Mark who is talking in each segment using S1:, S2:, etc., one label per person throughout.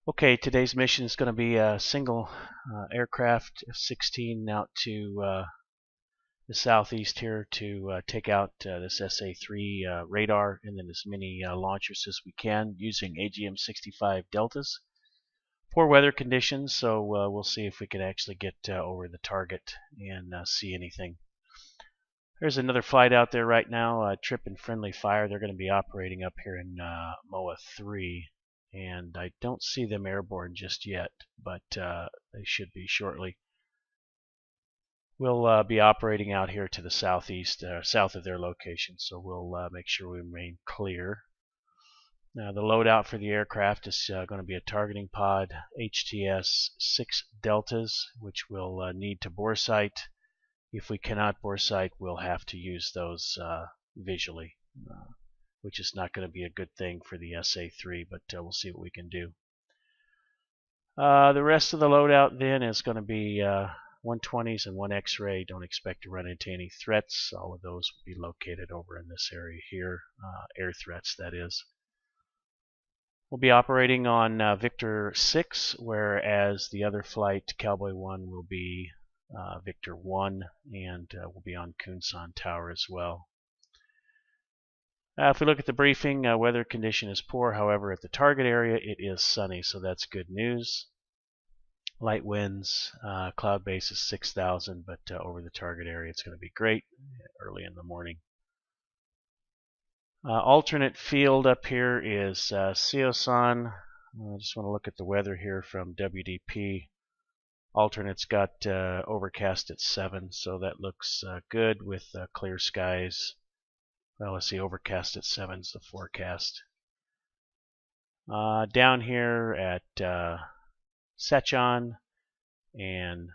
S1: Okay, today's mission is going to be a single aircraft F-16 out to the southeast here to take out this SA-3 radar and then as many launchers as we can using AGM65 Deltas. Poor weather conditions, so we'll see if we can actually get over the target and see anything. There's another flight out there right now, Trip and Friendly Fire. They're going to be operating up here in MOA 3. And I don't see them airborne just yet, but they should be shortly. We'll be operating out here to the southeast, south of their location, so we'll make sure we remain clear. Now the loadout for the aircraft is going to be a targeting pod, HTS-6 Deltas, which we'll need to Boresight. If we cannot Boresight, we'll have to use those visually. Which is not going to be a good thing for the SA-3, but we'll see what we can do. The rest of the loadout then is going to be 120s and 1 X-ray. Don't expect to run into any threats. All of those will be located over in this area here, air threats that is. We'll be operating on Victor 6, whereas the other flight, Cowboy 1, will be Victor 1, and we'll be on Kunsan Tower as well. If we look at the briefing, weather condition is poor. However, at the target area, it is sunny, so that's good news. Light winds, cloud base is 6,000, but over the target area, it's going to be great early in the morning. Alternate field up here is Siosan. I just want to look at the weather here from WDP. Alternate's got overcast at 7, so that looks good with clear skies. Well, let's see, overcast at 7 is the forecast. Down here at Sechon and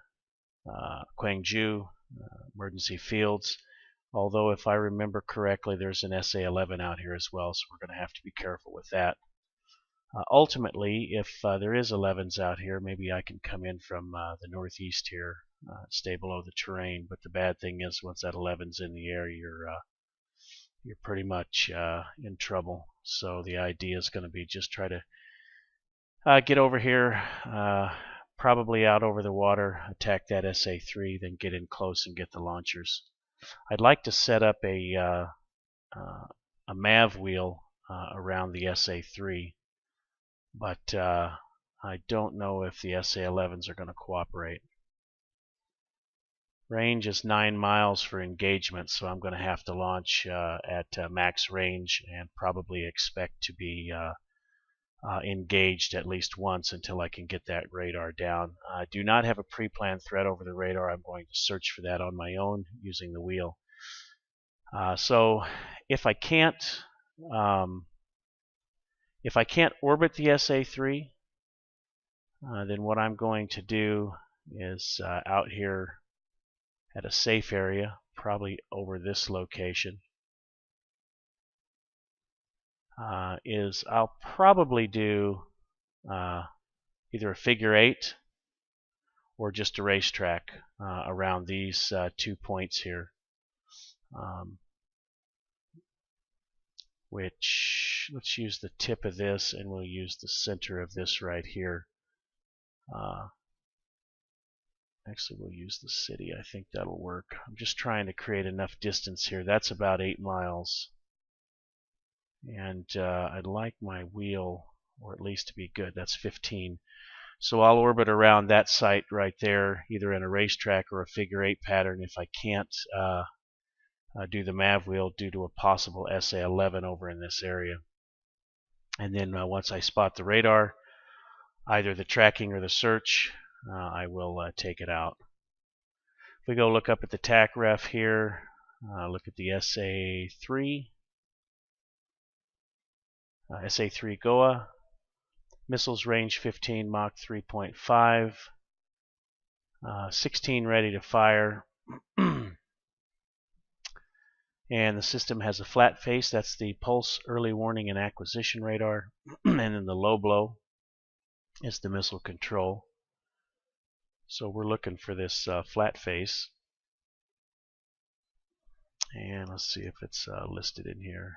S1: Gwangju, emergency fields. Although, if I remember correctly, there's an SA-11 out here as well, so we're going to have to be careful with that. Ultimately, if there is 11s out here, maybe I can come in from the northeast here, stay below the terrain. But the bad thing is, once that 11's in the air, you're pretty much in trouble. So the idea is going to be just try to get over here, probably out over the water, attack that SA-3, then get in close and get the launchers. I'd like to set up a MAV wheel around the SA-3, but I don't know if the SA-11s are going to cooperate. Range is 9 miles for engagement, so I'm going to have to launch at max range and probably expect to be engaged at least once until I can get that radar down. I do not have a pre-planned threat over the radar. I'm going to search for that on my own using the wheel. So if I can't orbit the SA-3, then what I'm going to do is out here at a safe area, probably over this location, is I'll probably do either a figure 8 or just a racetrack around these 2 points here, which let's use the tip of this and we'll use the center of this right here. Actually, we'll use the city. I think that'll work. I'm just trying to create enough distance here. That's about 8 miles. And I'd like my wheel, or at least to be good, that's 15. So I'll orbit around that site right there, either in a racetrack or a figure 8 pattern if I can't do the MAV wheel due to a possible SA-11 over in this area. And then once I spot the radar, either the tracking or the search, I will take it out. If we go look up at the TAC ref here, look at the SA-3. SA-3 Goa, missiles range 15, Mach 3.5, 16 ready to fire, and the system has a flat face. That's the pulse early warning and acquisition radar, and then the low blow is the missile control. So we're looking for this flat face, and let's see if it's listed in here.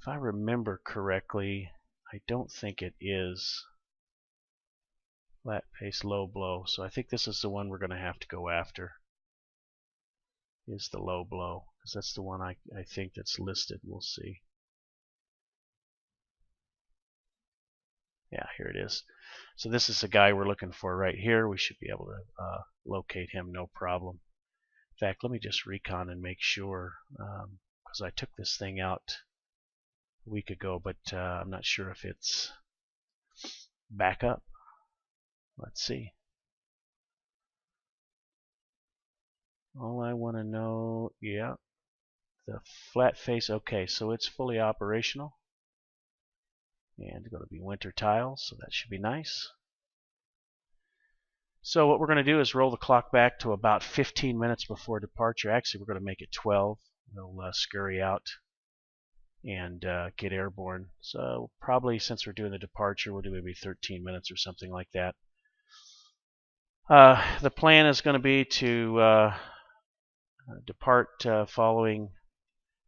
S1: If I remember correctly, I don't think it is. Flat face, low blow. So I think this is the one we're going to have to go after. Is the low blow, because that's the one I think that's listed. We'll see. Yeah, here it is. So this is the guy we're looking for right here. We should be able to locate him no problem. In fact, let me just recon and make sure, because I took this thing out a week ago, but I'm not sure if it's back up. Let's see. All I want to know, yeah, the flat face. Okay, so it's fully operational. And going to be winter tiles, so that should be nice. So what we're going to do is roll the clock back to about 15 minutes before departure. Actually, we're going to make it 12. We'll scurry out and get airborne. So probably since we're doing the departure, we'll do maybe 13 minutes or something like that. The plan is going to be to depart following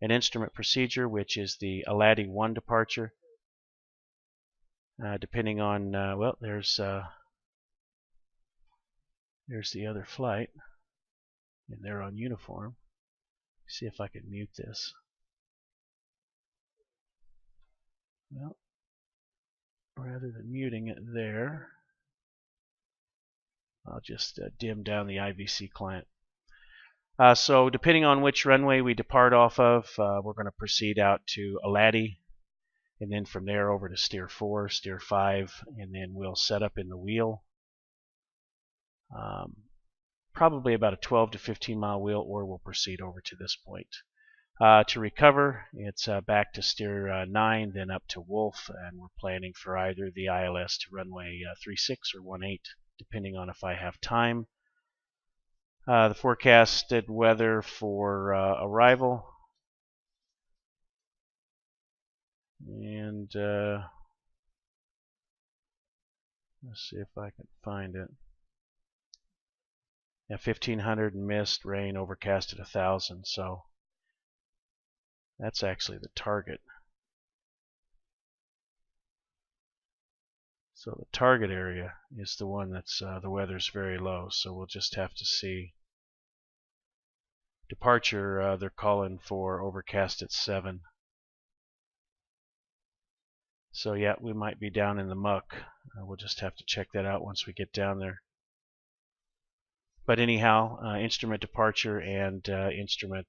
S1: an instrument procedure, which is the ALADI 1 departure. Depending on, well, there's the other flight, and they're on uniform. See if I can mute this. Well, rather than muting it there, I'll just dim down the IVC client. So depending on which runway we depart off of, we're going to proceed out to ALADI, and then from there over to steer 4, steer 5, and then we'll set up in the wheel. Probably about a 12 to 15 mile wheel, or we'll proceed over to this point. To recover, it's back to steer 9, then up to Wolf, and we're planning for either the ILS to runway 36 or 18, depending on if I have time. The forecasted weather for arrival, and let's see if I can find it. Yeah, 1500 mist, rain, overcast at 1000. So that's actually the target. So the target area is the one that's the weather's very low. So we'll just have to see. Departure, they're calling for overcast at 7. So yeah, we might be down in the muck. We'll just have to check that out once we get down there. But anyhow, instrument departure and instrument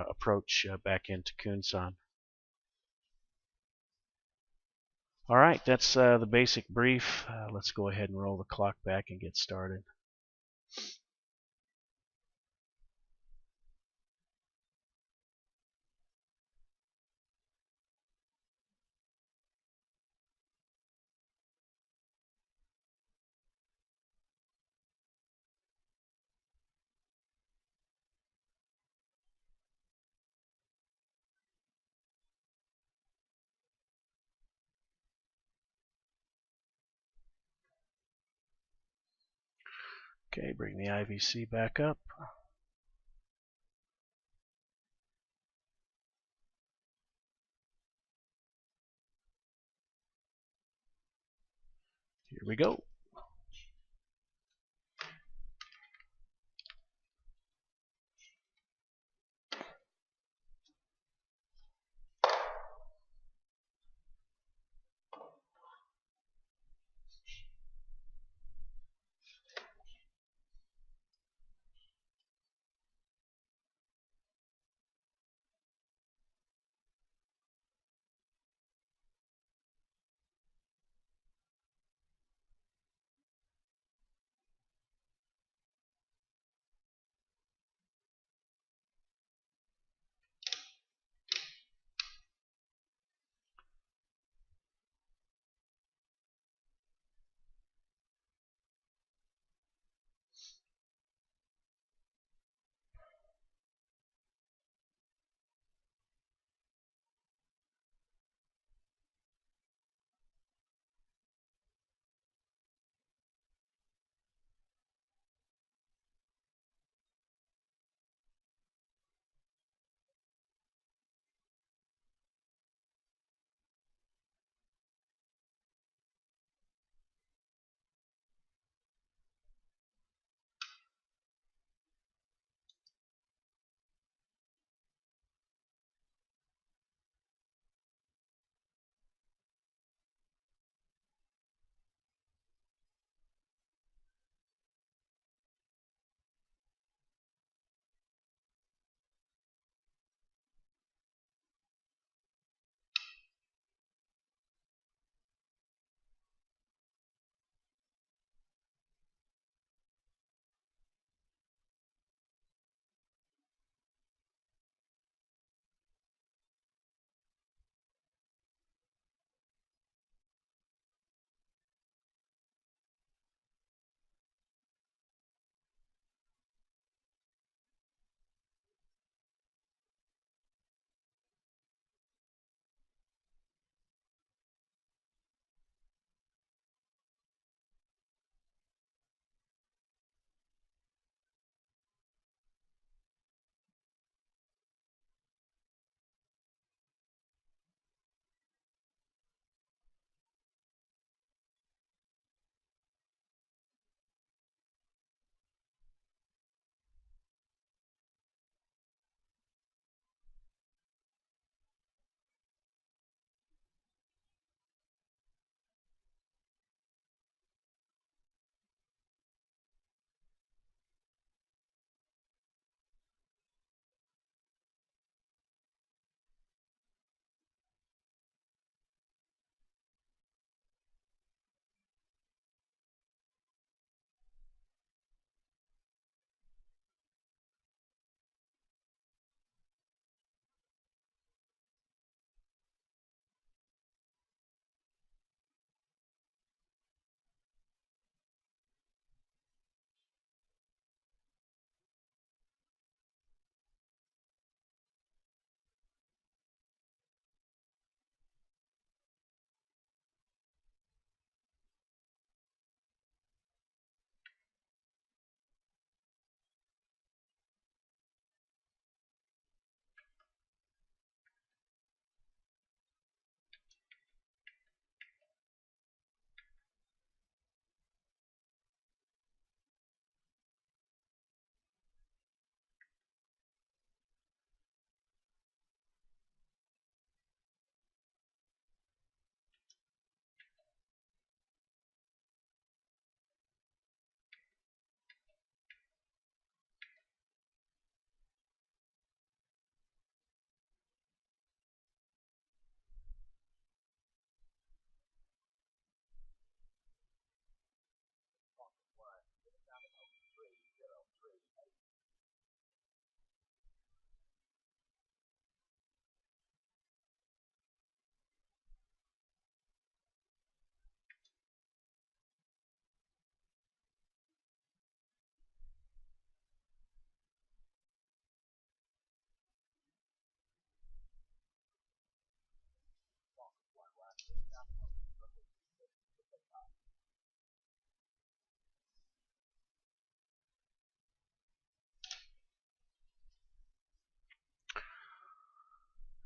S1: approach back into Kunsan. All right, that's the basic brief. Let's go ahead and roll the clock back and get started. Okay, bring the IVC back up. Here we go.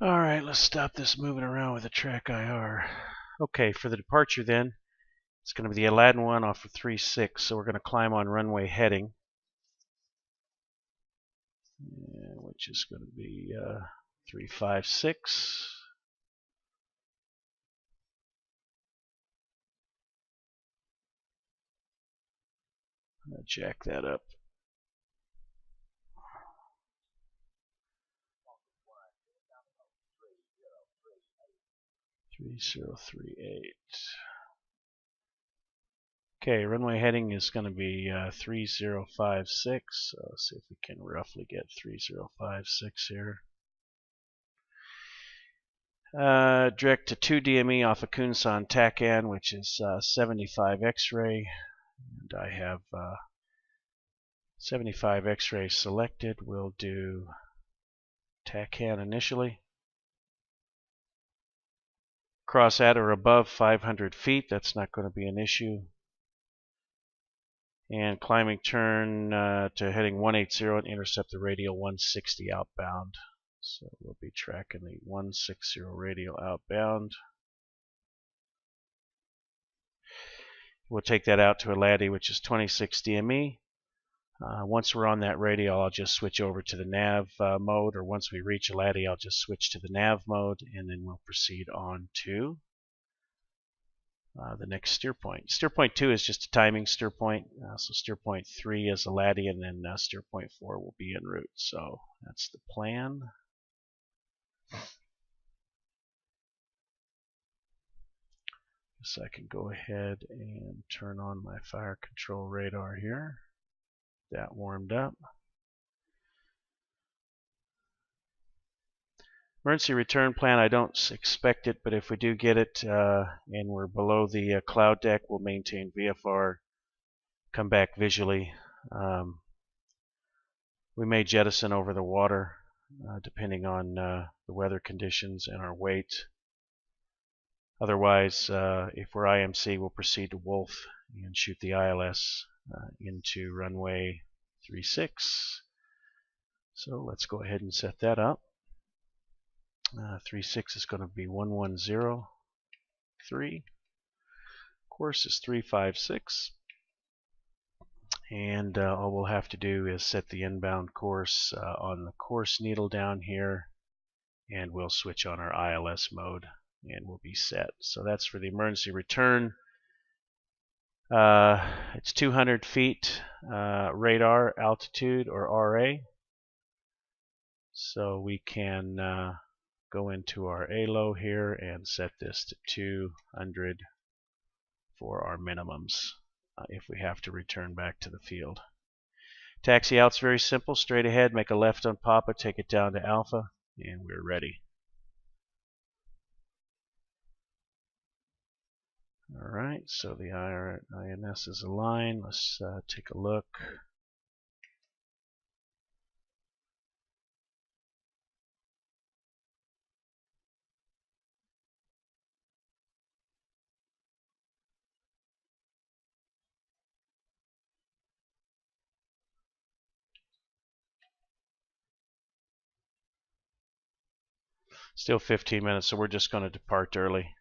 S1: All right, let's stop this moving around with the track IR. Okay, for the departure then, it's going to be the Aladdin one off of 36, so we're going to climb on runway heading, which is going to be 356. Jack that up. 3038. Okay, runway heading is going to be 3056. So let's see if we can roughly get 3056 here. Direct to 2 DME off of Kunsan Takan, which is 75 X-ray. And I have 75 X-ray selected. We'll do Takan initially. Cross at or above 500 feet. That's not going to be an issue. And climbing turn to heading 180 and intercept the radial 160 outbound. So we'll be tracking the 160 radial outbound. We'll take that out to a LADI, which is 26 DME. Once we're on that radial, I'll just switch over to the nav mode, or once we reach a LADI, I'll just switch to the nav mode, and then we'll proceed on to the next steer point. Steer point 2 is just a timing steer point. So steer point 3 is a LADI, and then steer point 4 will be en route. So that's the plan. So I can go ahead and turn on my fire control radar here. That warmed up. Emergency return plan, I don't expect it, but if we do get it and we're below the cloud deck, we'll maintain VFR, come back visually. We may jettison over the water depending on the weather conditions and our weight. Otherwise, if we're IMC, we'll proceed to Wolf and shoot the ILS into runway 36. So let's go ahead and set that up. 36 is going to be 1103. Course is 356. And all we'll have to do is set the inbound course on the course needle down here, and we'll switch on our ILS mode and we'll be set. So that's for the emergency return. It's 200 feet radar altitude, or RA. So we can go into our ALO here and set this to 200 for our minimums if we have to return back to the field. Taxi out's very simple. Straight ahead, make a left on Papa, take it down to Alpha, and we're ready. Alright, so the INS is aligned. Let's take a look. Still 15 minutes, so we're just going to depart early.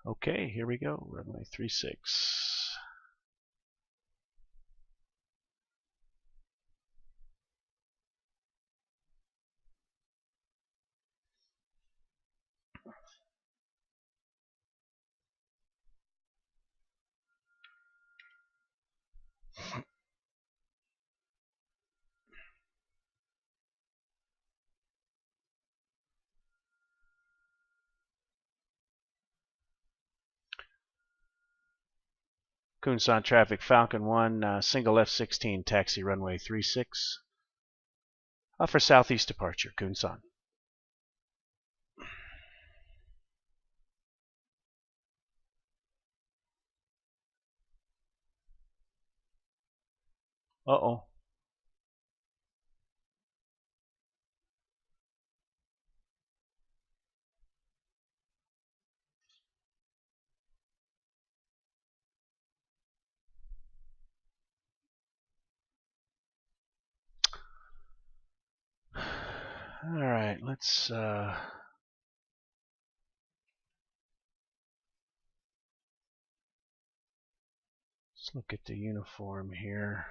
S1: Okay, here we go. Runway 36. Kunsan traffic, Falcon 1, single F-16, taxi runway 36. For southeast departure, Kunsan. Uh-oh. All right, let's look at the uniform here.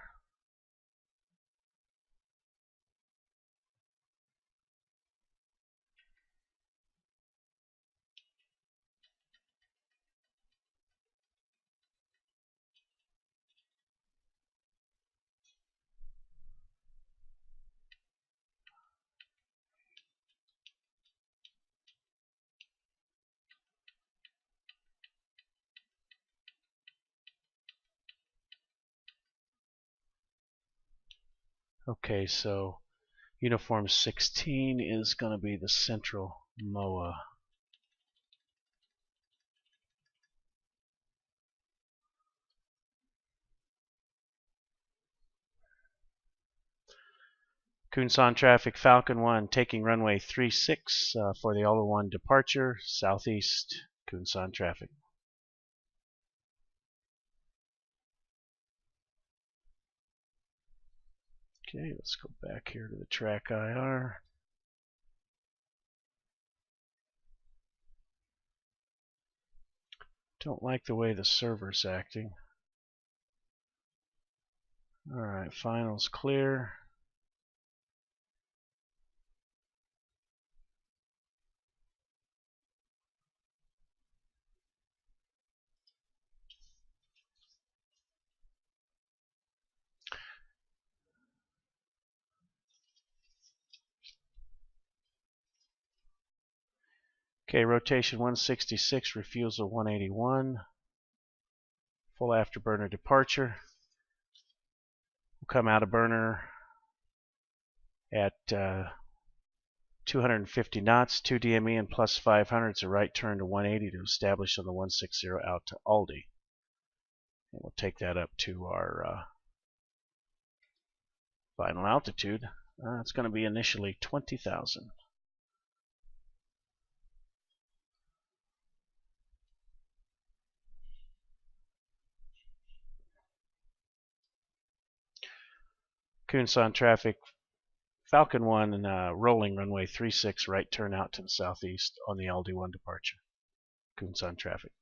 S1: Okay, so uniform 16 is going to be the central MOA. Kunsan traffic, Falcon 1, taking runway 36 for the Alder 1 departure, southeast, Kunsan traffic. Okay, let's go back here to the track IR. Don't like the way the server's acting. Alright, finals clear. Okay, rotation 166, refusal 181. Full afterburner departure. We'll come out of burner at 250 knots, 2 DME and plus 500. It's a right turn to 180 to establish on the 160 out to Aldi. And we'll take that up to our final altitude. It's going to be initially 20,000. Kunsan traffic, Falcon 1 and rolling runway 36, right turn out to the southeast on the Aldi 1 departure. Kunsan traffic.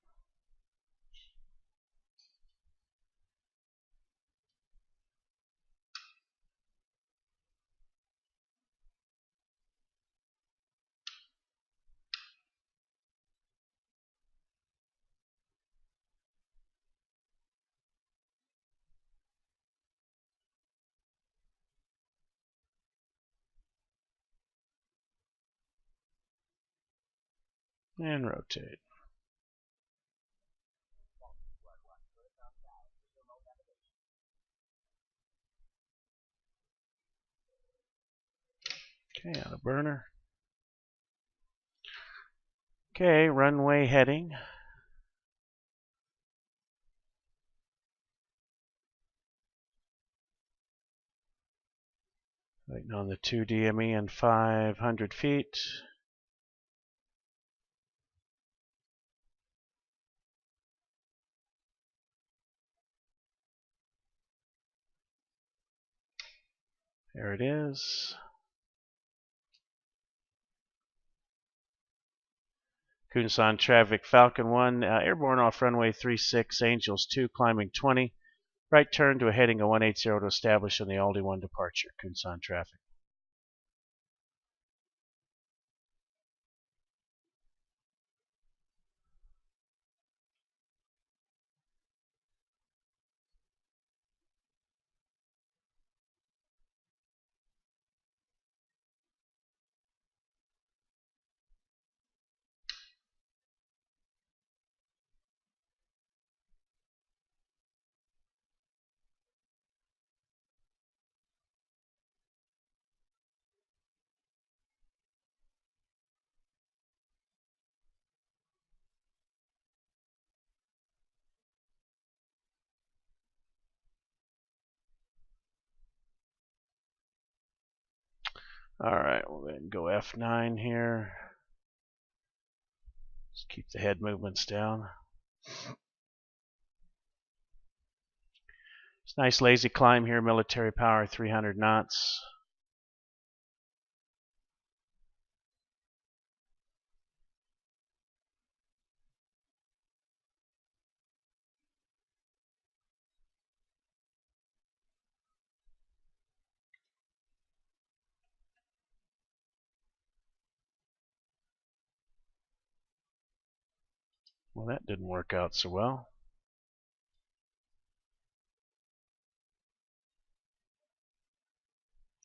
S1: And rotate. Okay, out of burner. Okay, runway heading. Waiting on the 2 DME and 500 feet. There it is. Kunsan traffic, Falcon 1, airborne off runway 36, Angels 2, climbing 20. Right turn to a heading of 180 to establish on the Aldi 1 departure. Kunsan traffic. Alright, we'll then go F9 here. Just keep the head movements down. It's a nice lazy climb here, military power 300 knots. Well, that didn't work out so well.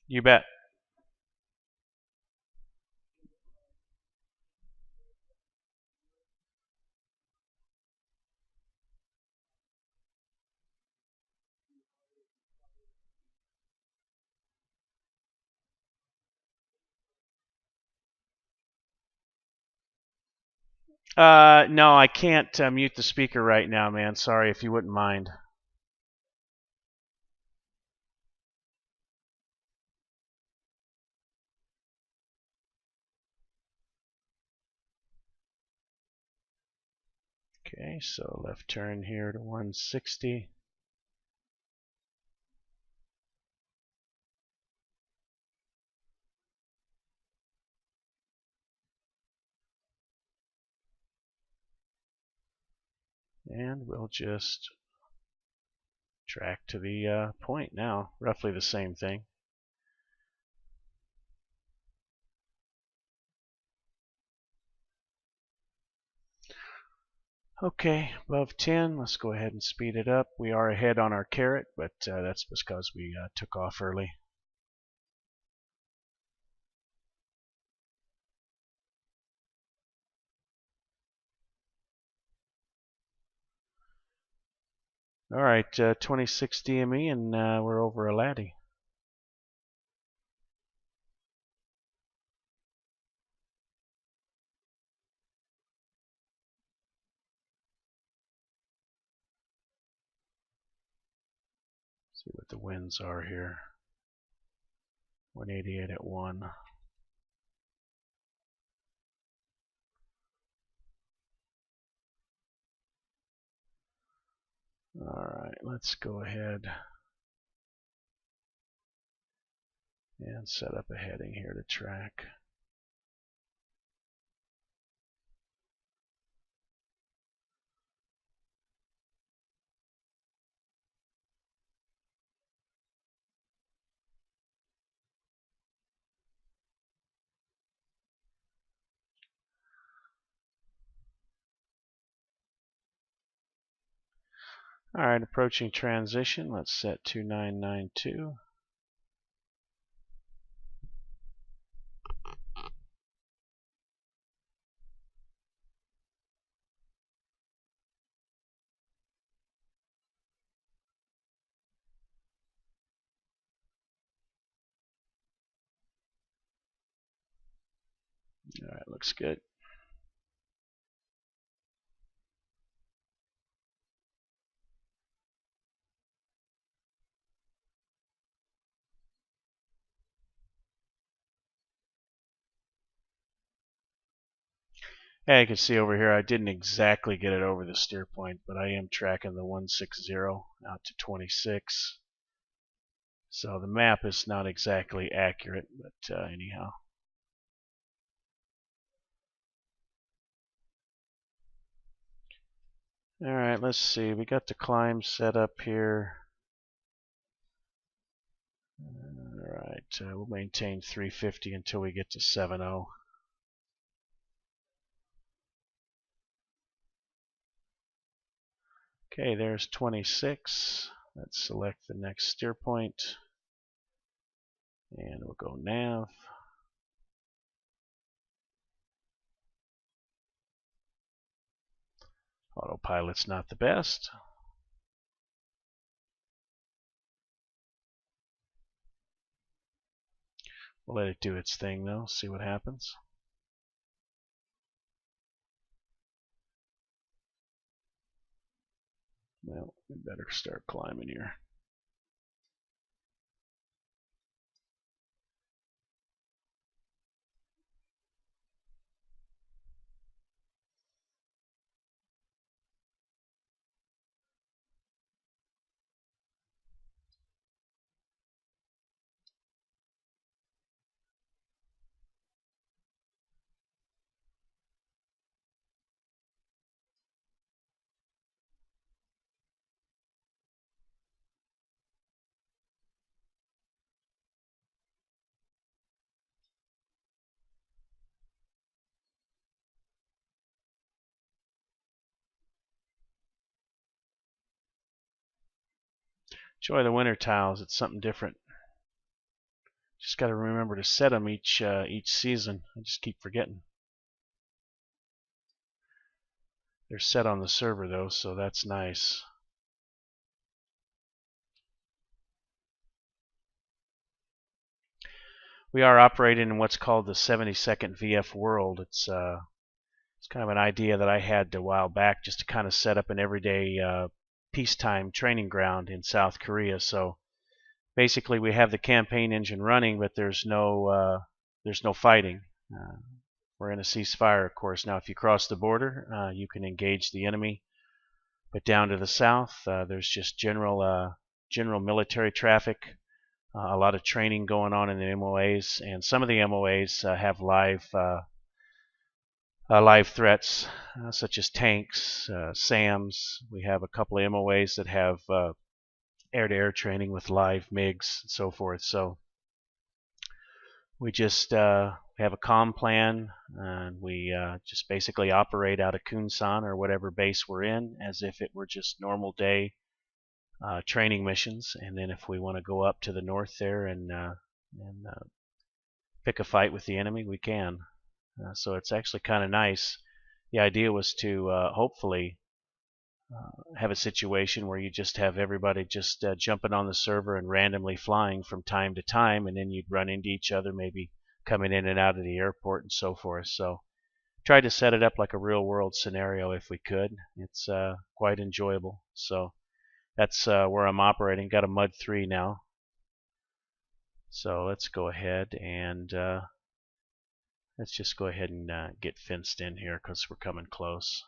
S1: You bet. No, I can't mute the speaker right now, man. Sorry, if you wouldn't mind. Okay, so left turn here to 160. And we'll just track to the point now. Roughly the same thing. Okay, above 10, let's go ahead and speed it up. We are ahead on our carrot, but that's because we took off early. All right, 26 DME, and we're over a laddie. See what the winds are here. 188 at 1. Alright, let's go ahead and set up a heading here to track. Alright, approaching transition. Let's set 2992. Alright, looks good. Yeah, you can see over here I didn't exactly get it over the steer point, but I am tracking the 160 out to 26. So the map is not exactly accurate, but anyhow. Alright, let's see. We got the climb set up here. Alright, we'll maintain 350 until we get to 70. Okay, there's 26. Let's select the next steer point. And we'll go nav. Autopilot's not the best. We'll let it do its thing though, see what happens. Well, we better start climbing here. Enjoy the winter tiles. It's something different. Just got to remember to set them each season. I just keep forgetting. They're set on the server though, so that's nice. We are operating in what's called the 72nd VFWorld. It's kind of an idea that I had a while back, just to kind of set up an everyday peacetime training ground in South Korea. So basically, we have the campaign engine running, but there's no fighting. We're in a ceasefire, of course. Now, if you cross the border, you can engage the enemy. But down to the south, there's just general military traffic. A lot of training going on in the MOAs, and some of the MOAs have live threats, such as tanks, SAMs. We have a couple of MOAs that have air-to-air training with live MiGs and so forth. So we just have a comm plan, and we just basically operate out of Kunsan or whatever base we're in as if it were just normal day training missions. And then if we want to go up to the north there and pick a fight with the enemy, we can. So it's actually kind of nice. The idea was to hopefully have a situation where you just have everybody just jumping on the server and randomly flying from time to time, and then you'd run into each other, maybe coming in and out of the airport and so forth. So tried to set it up like a real world scenario if we could. It's quite enjoyable. So that's where I'm operating. Got a Mud 3 now. So let's go ahead and let's just go ahead and get fenced in here because we're coming close.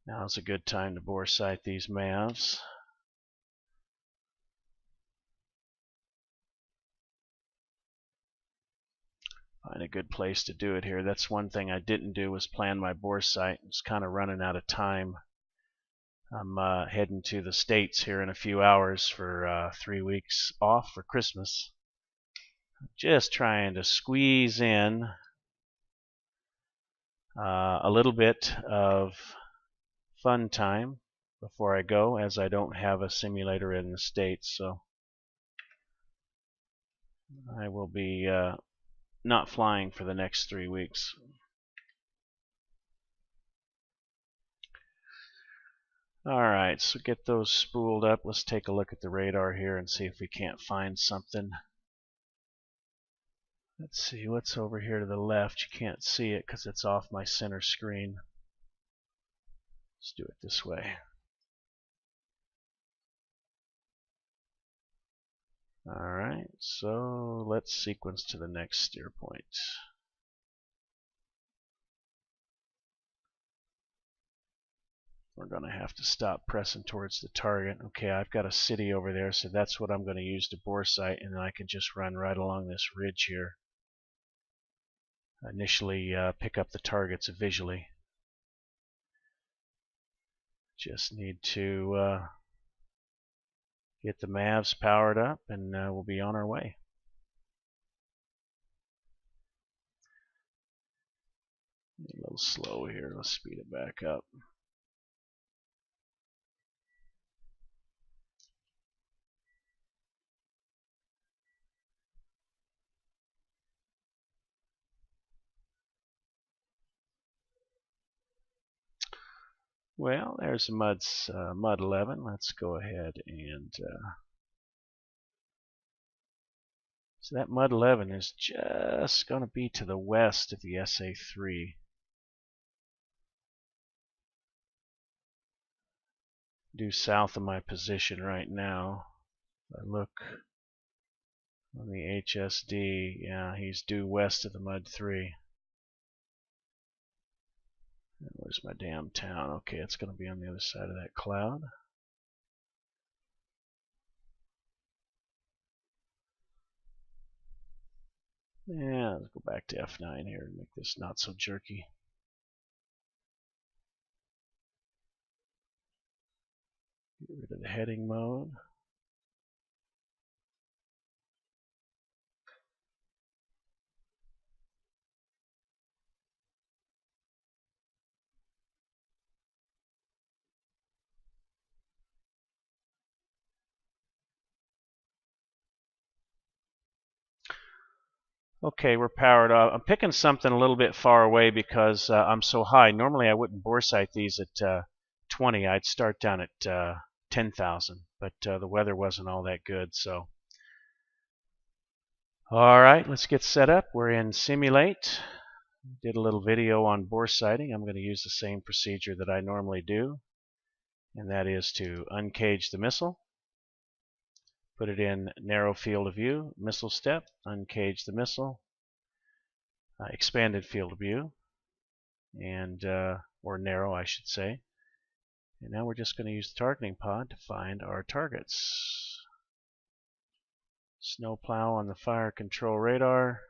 S1: Now's a good time to boresight these MAVs. Find a good place to do it here. That's one thing I didn't do, was plan my boresight. It's kind of running out of time. I'm heading to the States here in a few hours for 3 weeks off for Christmas. Just trying to squeeze in a little bit of fun time before I go, as I don't have a simulator in the States. So I will be not flying for the next 3 weeks. Alright, so get those spooled up. Let's take a look at the radar here and see if we can't find something. Let's see what's over here to the left. You can't see it because it's off my center screen. Let's do it this way. Alright, so let's sequence to the next steer point. We're going to have to stop pressing towards the target. Okay, I've got a city over there, so that's what I'm going to use to boresight, and then I can just run right along this ridge here. Initially pick up the targets visually. Just need to get the MAVs powered up, and we'll be on our way. A little slow here. Let's speed it back up. Well, there's Mud 11. Let's go ahead and so that Mud 11 is just going to be to the west of the SA3. Due south of my position right now. If I look on the HSD, yeah, he's due west of the Mud 3. And where's my damn town? Okay, it's going to be on the other side of that cloud. Yeah, let's go back to F9 here and make this not so jerky. Get rid of the heading mode. Okay, we're powered up. I'm picking something a little bit far away because I'm so high. Normally I wouldn't boresight these at 20. I'd start down at 10,000, but the weather wasn't all that good. So, all right, let's get set up. We're in Simulate. Did a little video on boresighting. I'm going to use the same procedure that I normally do, and that is to uncage the missile, put it in narrow field of view, missile step, uncage the missile, expanded field of view, and or narrow, I should say. And now we're just going to use the targeting pod to find our targets. Snowplow on the fire control radar.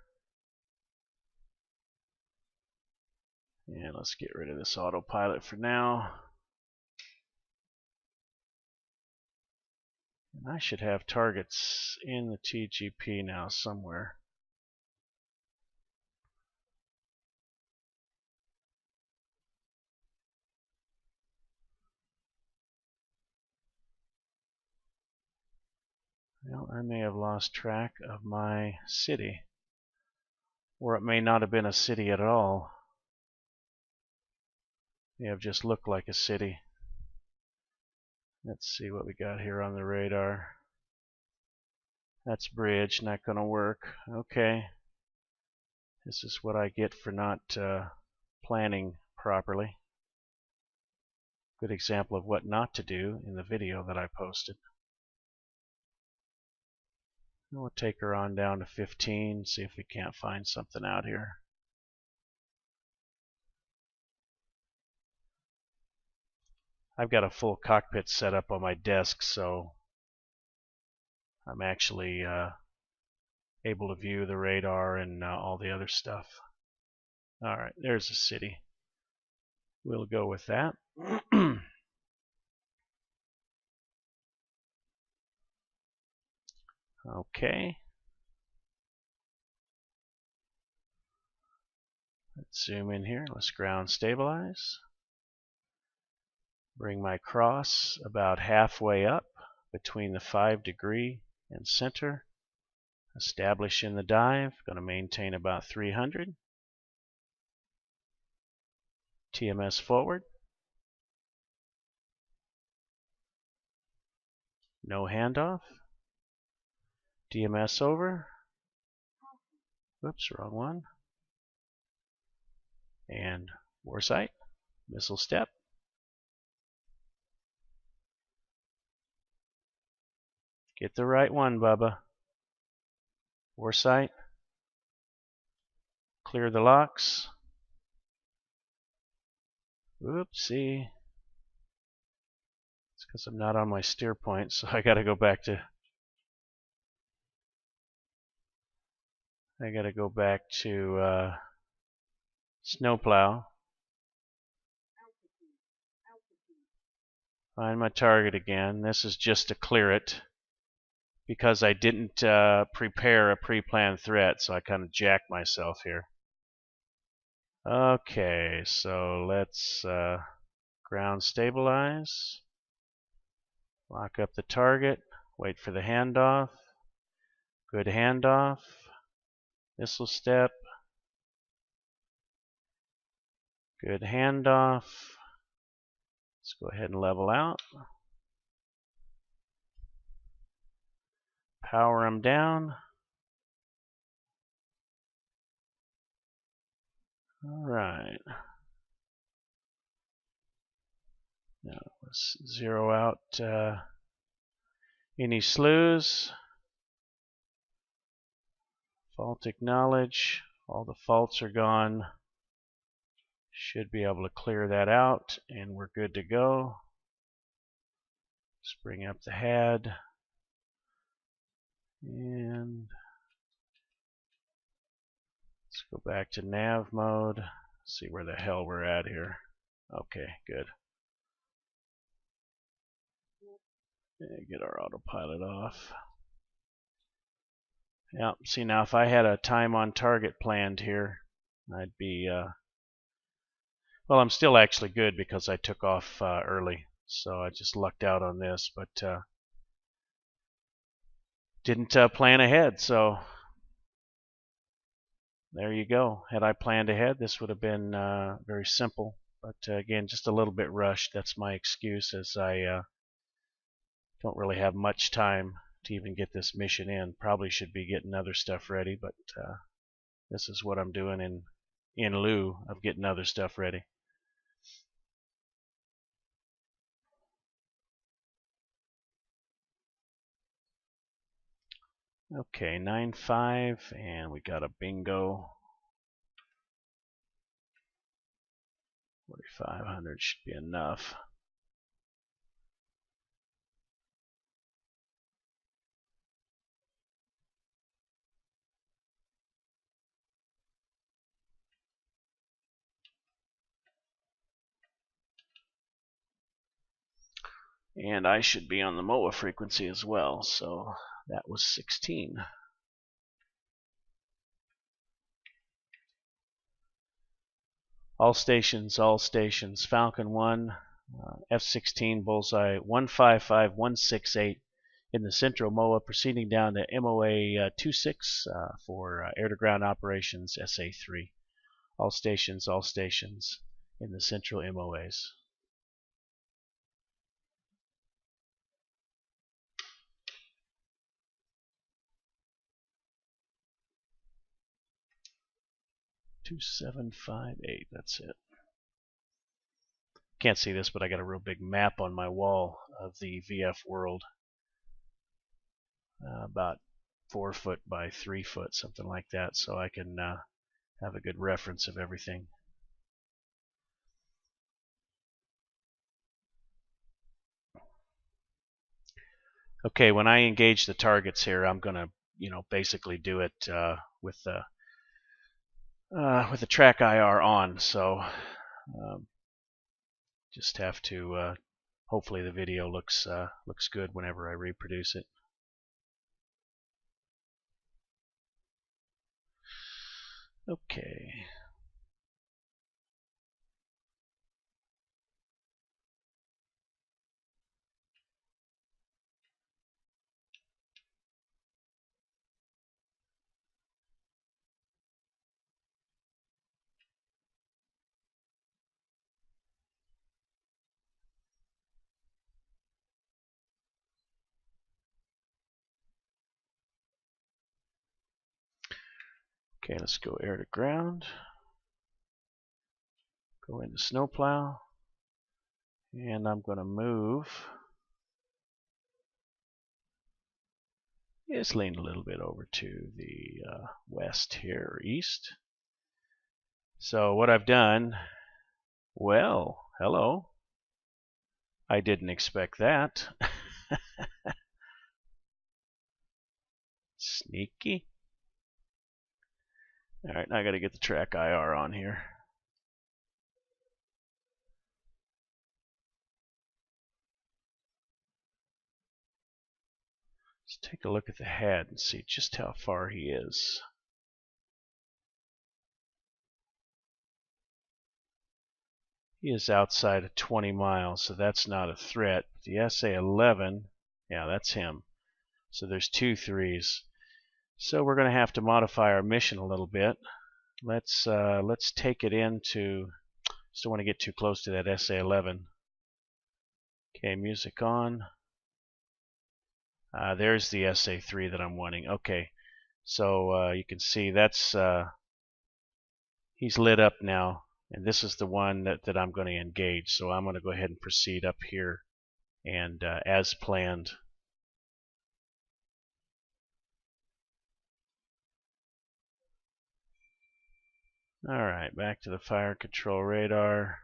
S1: And let's get rid of this autopilot for now. And I should have targets in the TGP now somewhere. Well, I may have lost track of my city. Or it may not have been a city at all. It may have just looked like a city. Let's see what we got here on the radar. That's bridge, not going to work. Okay. This is what I get for not planning properly. Good example of what not to do in the video that I posted. And we'll take her on down to 15, see if we can't find something out here. I've got a full cockpit set up on my desk, so I'm actually able to view the radar and all the other stuff. Alright, there's the city. We'll go with that. Okay. Let's zoom in here. Let's ground stabilize. Bring my cross about halfway up between the 5-degree and center. Establish in the dive. Going to maintain about 300. TMS forward. No handoff. DMS over. Whoops, wrong one. And Boresight. Missile step. Get the right one, Bubba. Boresight. Clear the locks. Oopsie. It's because I'm not on my steer point, so I got to go back to snowplow. Find my target again. This is just to clear it because I didn't prepare a pre-planned threat, so I kind of jacked myself here. Okay, so let's ground stabilize. Lock up the target. Wait for the handoff. Good handoff. Missile step. Good handoff. Let's go ahead and level out. Power them down. All right. Now let's zero out any slews. Fault acknowledge. All the faults are gone. Should be able to clear that out, and we're good to go. Let's bring up the HAD. And let's go back to nav mode. See where the hell we're at here. Okay, good. Get our autopilot off. Yeah, see now if I had a time on target planned here, I'd be, well, I'm still actually good because I took off early, so I just lucked out on this, but didn't plan ahead, so there you go. Had I planned ahead, this would have been very simple. But again, just a little bit rushed. That's my excuse, as I don't really have much time to even get this mission in. Probably should be getting other stuff ready, but this is what I'm doing in lieu of getting other stuff ready. Okay, 9.5, and we got a bingo. 4,500 should be enough. And I should be on the MOA frequency as well, so that was 16. All stations, Falcon 1, F-16 bullseye 155168 in the central MOA, proceeding down to MOA 26 for air-to-ground operations SA3. All stations in the central MOAs. $2758, that's it. Can't see this, but I got a real big map on my wall of the VF world. About 4 foot by 3 foot, something like that, so I can have a good reference of everything. Okay, when I engage the targets here, I'm gonna, basically do it with the track IR on. So just have to. Hopefully, the video looks good whenever I reproduce it. Okay. Okay, let's go air to ground. Go into snowplow, and I'm going to move. Just lean a little bit over to the west here, or east. So what I've done, well, hello. I didn't expect that. Sneaky. All right, now I got to get the track IR on here. Let's take a look at the head and see just how far he is. He is outside of 20 miles, so that's not a threat. The SA-11, yeah, that's him. So there's 2 3s. So we're going to have to modify our mission a little bit. Let's take it into. Just don't want to get too close to that SA-11. Okay, music on. There's the SA-3 that I'm wanting. Okay, so you can see that's he's lit up now, and this is the one that I'm going to engage. So I'm going to go ahead and proceed up here, and as planned. All right, back to the fire control radar.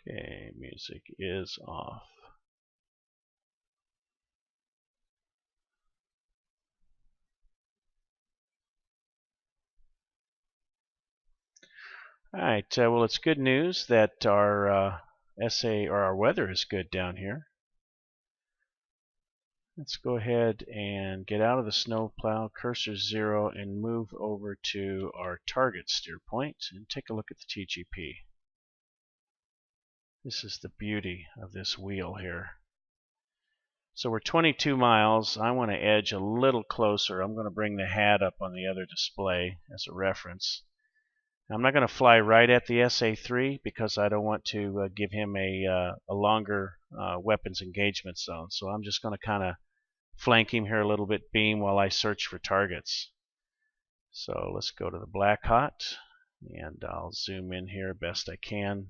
S1: Okay, music is off. All right, well, it's good news that our SA or our weather is good down here. Let's go ahead and get out of the snowplow, cursor 0, and move over to our target steer point and take a look at the TGP. This is the beauty of this wheel here. So we're 22 miles. I want to edge a little closer. I'm going to bring the hat up on the other display as a reference. Now, I'm not going to fly right at the SA-3 because I don't want to give him a longer weapons engagement zone. So I'm just going to kind of flank him here a little bit beam while I search for targets. So let's go to the Black Hot, and I'll zoom in here best I can.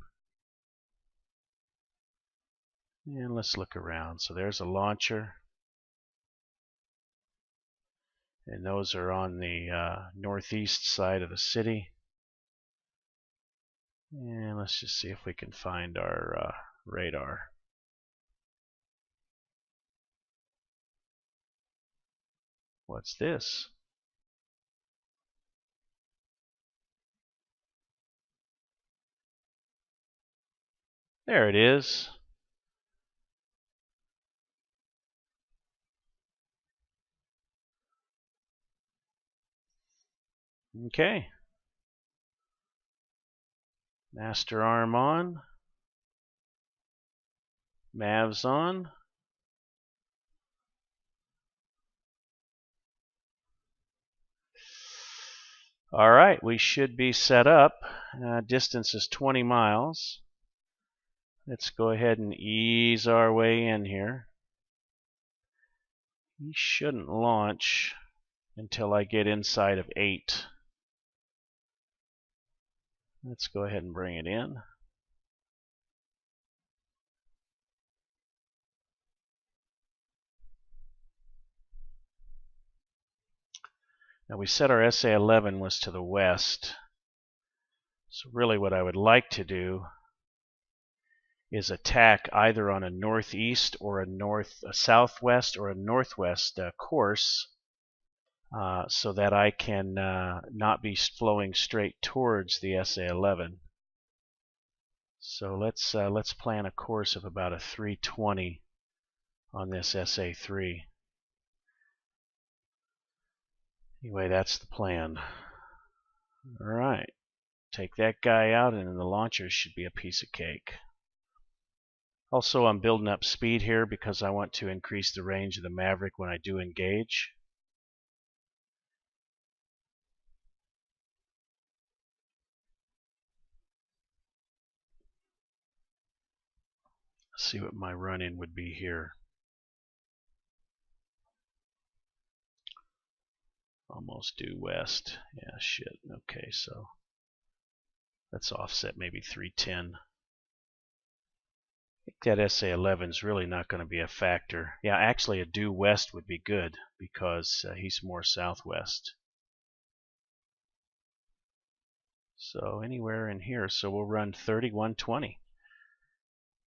S1: And let's look around. So there's a launcher, and those are on the northeast side of the city. And let's just see if we can find our radar. What's this? There it is. Okay. Master arm on. Mavs on. All right, we should be set up. Distance is 20 miles. Let's go ahead and ease our way in here. He shouldn't launch until I get inside of 8. Let's go ahead and bring it in. Now we said our SA-11 was to the west. So really what I would like to do is attack either on a northeast or a southwest or a northwest course so that I can not be flowing straight towards the SA-11. So let's plan a course of about a 320 on this SA-3. Anyway, that's the plan. All right, take that guy out, and then the launcher should be a piece of cake. Also, I'm building up speed here because I want to increase the range of the Maverick when I do engage. Let's see what my run-in would be here. Almost due west. Yeah, shit. Okay, so let's offset maybe 310. I think that SA-11 is really not going to be a factor. Yeah, actually a due west would be good because he's more southwest. So anywhere in here. So we'll run 3120.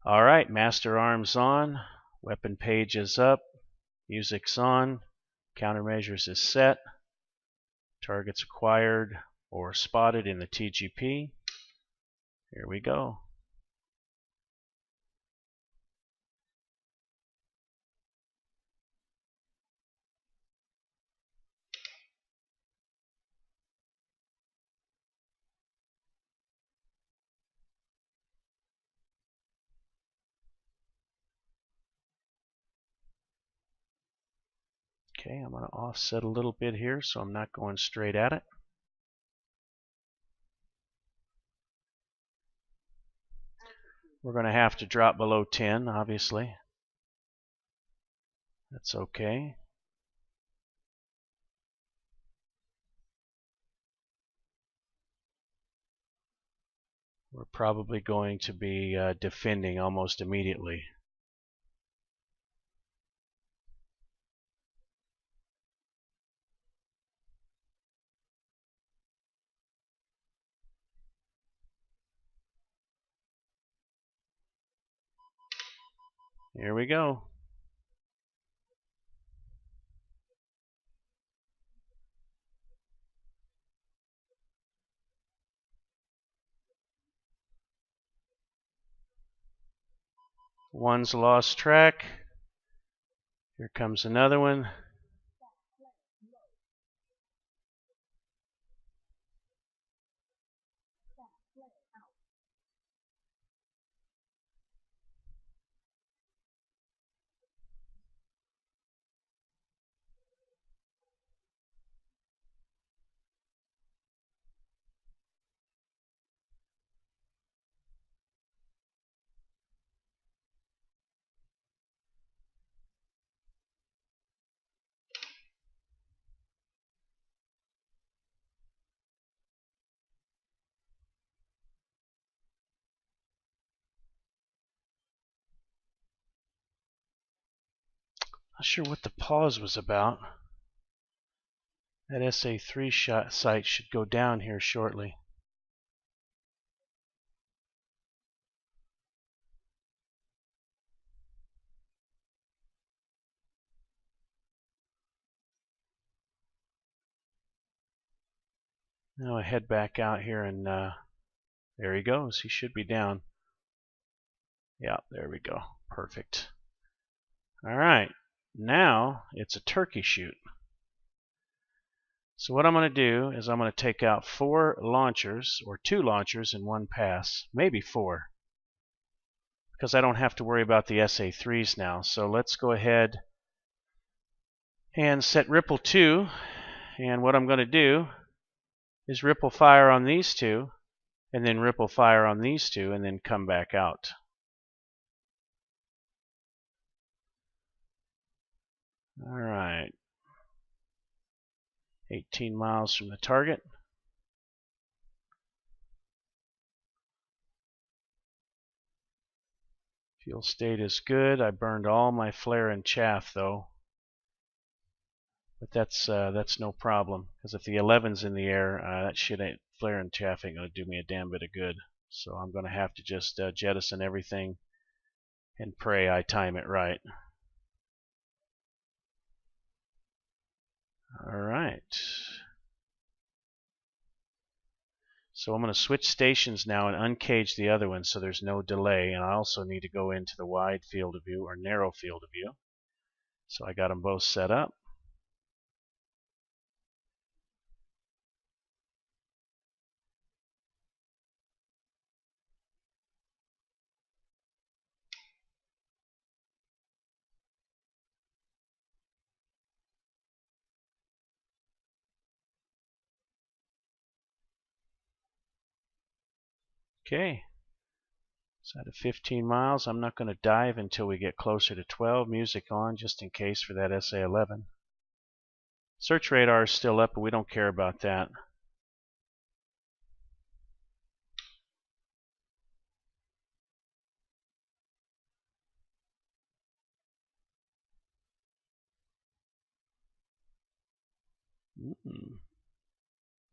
S1: All right, master arms on, weapon page is up, music's on, countermeasures is set, targets acquired or spotted in the TGP. Here we go. Okay, I'm going to offset a little bit here so I'm not going straight at it. We're going to have to drop below 10, obviously. That's okay. We're probably going to be defending almost immediately. Here we go. One's lost track. Here comes another one. Not sure what the pause was about. That SA3 sight should go down here shortly. Now I head back out here and there he goes. He should be down. Yeah, there we go. Perfect. All right. Now it's a turkey shoot. So what I'm going to do is I'm going to take out 4 launchers, or 2 launchers in one pass, maybe 4, because I don't have to worry about the SA3s now. So let's go ahead and set ripple 2, and what I'm going to do is ripple fire on these 2, and then ripple fire on these 2, and then come back out. All right. 18 miles from the target. Fuel state is good. I burned all my flare and chaff though, but that's no problem, because if the 11's in the air, that shit ain't, flare and chaff ain't gonna do me a damn bit of good. So I'm gonna have to just jettison everything and pray I time it right. All right. So I'm going to switch stations now and uncage the other one so there's no delay, and I also need to go into the wide field of view or narrow field of view. So I got them both set up. Okay, so out of 15 miles, I'm not going to dive until we get closer to 12. Music on just in case for that SA11. Search radar is still up, but we don't care about that.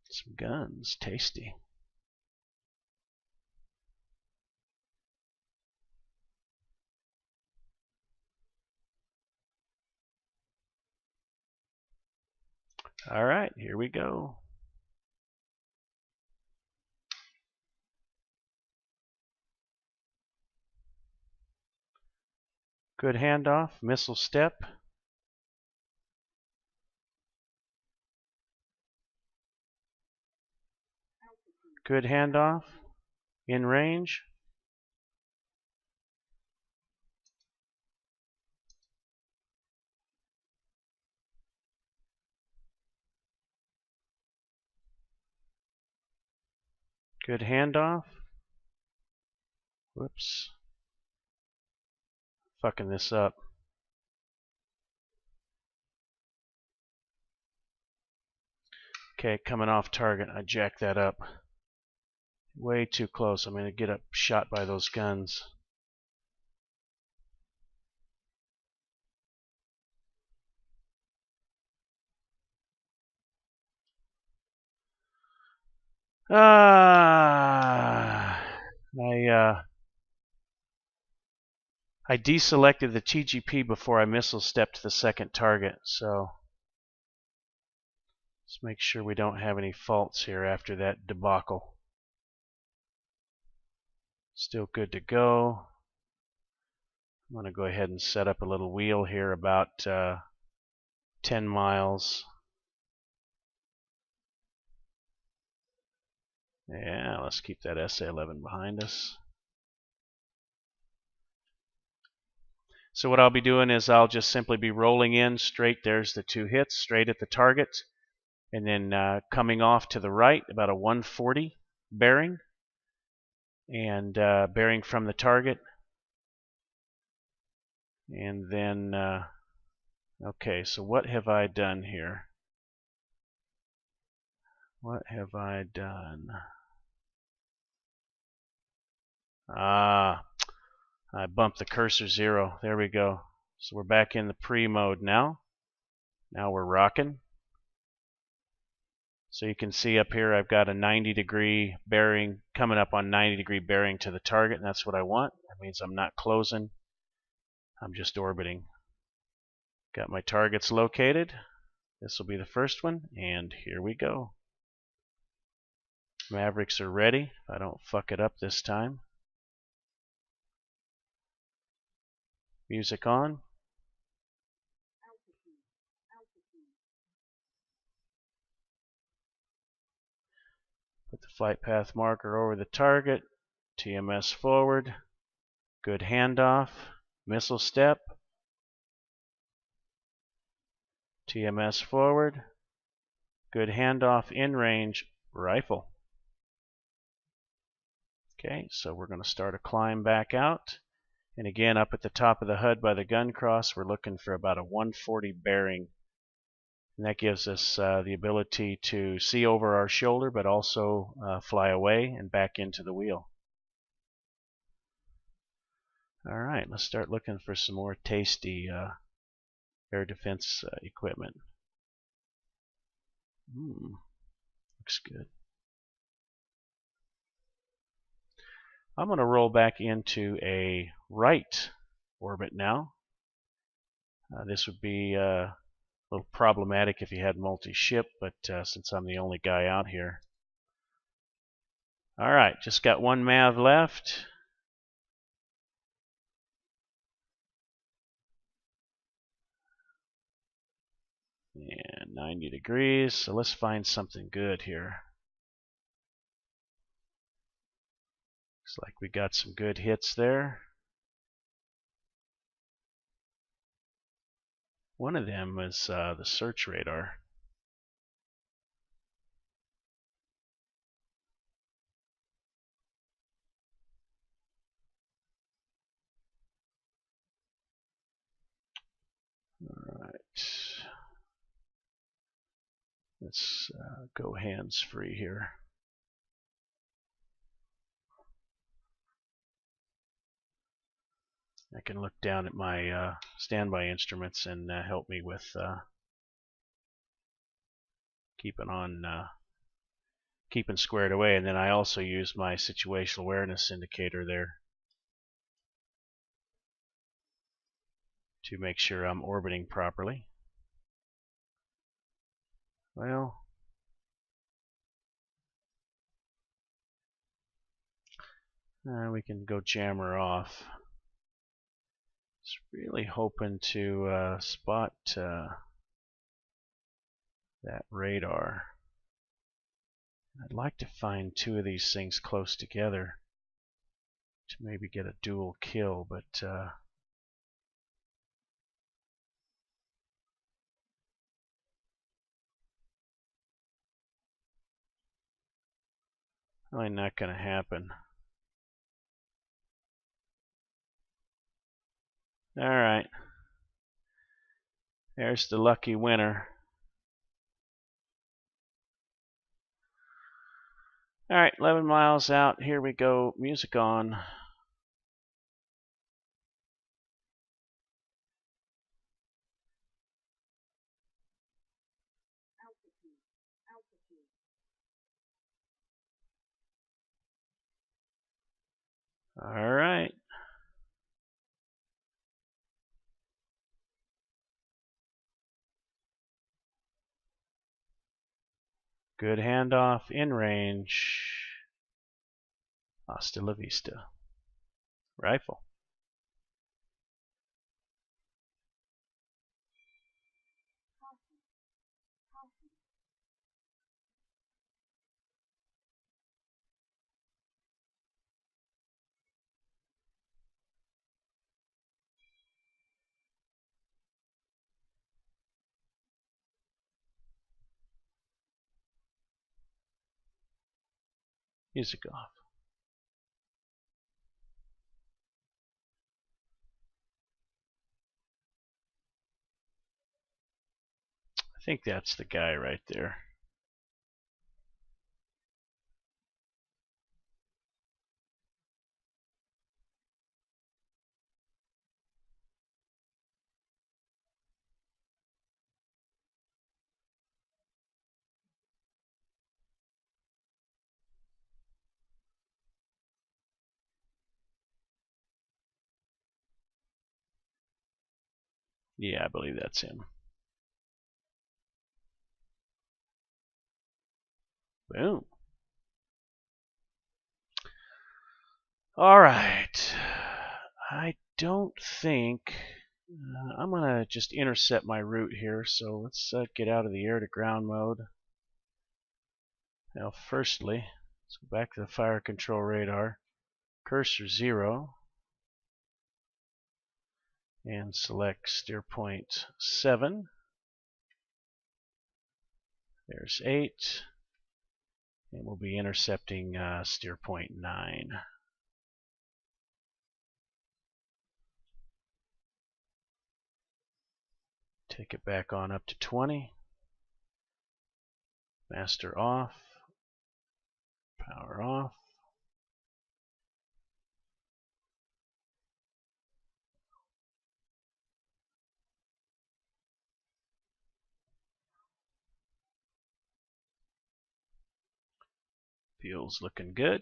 S1: Some Gunz, tasty. All right, here we go. Good handoff, missile step. Good handoff, in range. Good handoff. Whoops. Fucking this up. Okay, coming off target. I jacked that up. Way too close. I'm going to get up shot by those guns. I deselected the TGP before I missile stepped to the second target, so let's make sure we don't have any faults here after that debacle. Still good to go. I'm going to go ahead and set up a little wheel here about 10 miles. Yeah, let's keep that SA11 behind us. So what I'll be doing is I'll just simply be rolling in straight. There's the 2 hits straight at the target, and then coming off to the right about a 140 bearing, and bearing from the target. And then okay, so what have I done here? What have I done? Ah, I bumped the cursor 0. There we go. So we're back in the pre-mode now. Now we're rocking. So you can see up here I've got a 90-degree bearing coming up on 90-degree bearing to the target, and that's what I want. That means I'm not closing. I'm just orbiting. Got my targets located. This will be the first one, and here we go. Mavericks are ready. If I don't fuck it up this time. Music on. Put the flight path marker over the target. TMS forward. Good handoff. Missile step. TMS forward. Good handoff in range. Rifle. Okay, so we're going to start a climb back out. And again, up at the top of the HUD by the gun cross, we're looking for about a 140 bearing. And that gives us the ability to see over our shoulder, but also fly away and back into the wheel. All right, let's start looking for some more tasty air defense equipment. Looks good. I'm going to roll back into a right orbit now. This would be a little problematic if you had multi-ship, but since I'm the only guy out here. All right, just got 1 MAV left. And 90 degrees, so let's find something good here. Looks like we got some good hits there. One of them was the search radar. All right. Let's go hands-free here. I can look down at my standby instruments and help me with keeping squared away. And then I also use my situational awareness indicator there to make sure I'm orbiting properly. Well, we can go jammer off. Just really hoping to spot that radar. I'd like to find 2 of these things close together to maybe get a dual kill, but probably not going to happen. All right. There's the lucky winner. All right, 11 miles out. Here we go. Music on. All right. Good handoff in range. Hasta la vista. Rifle. Music off. I think that's the guy right there. Yeah, I believe that's him. Boom. All right. I don't think I'm going to just intercept my route here. So let's get out of the air to ground mode. Now, firstly, let's go back to the fire control radar. Cursor 0. And select steer point 7. There's 8. And we'll be intercepting steer point 9. Take it back on up to 20. Master off. Power off. Fuel's looking good.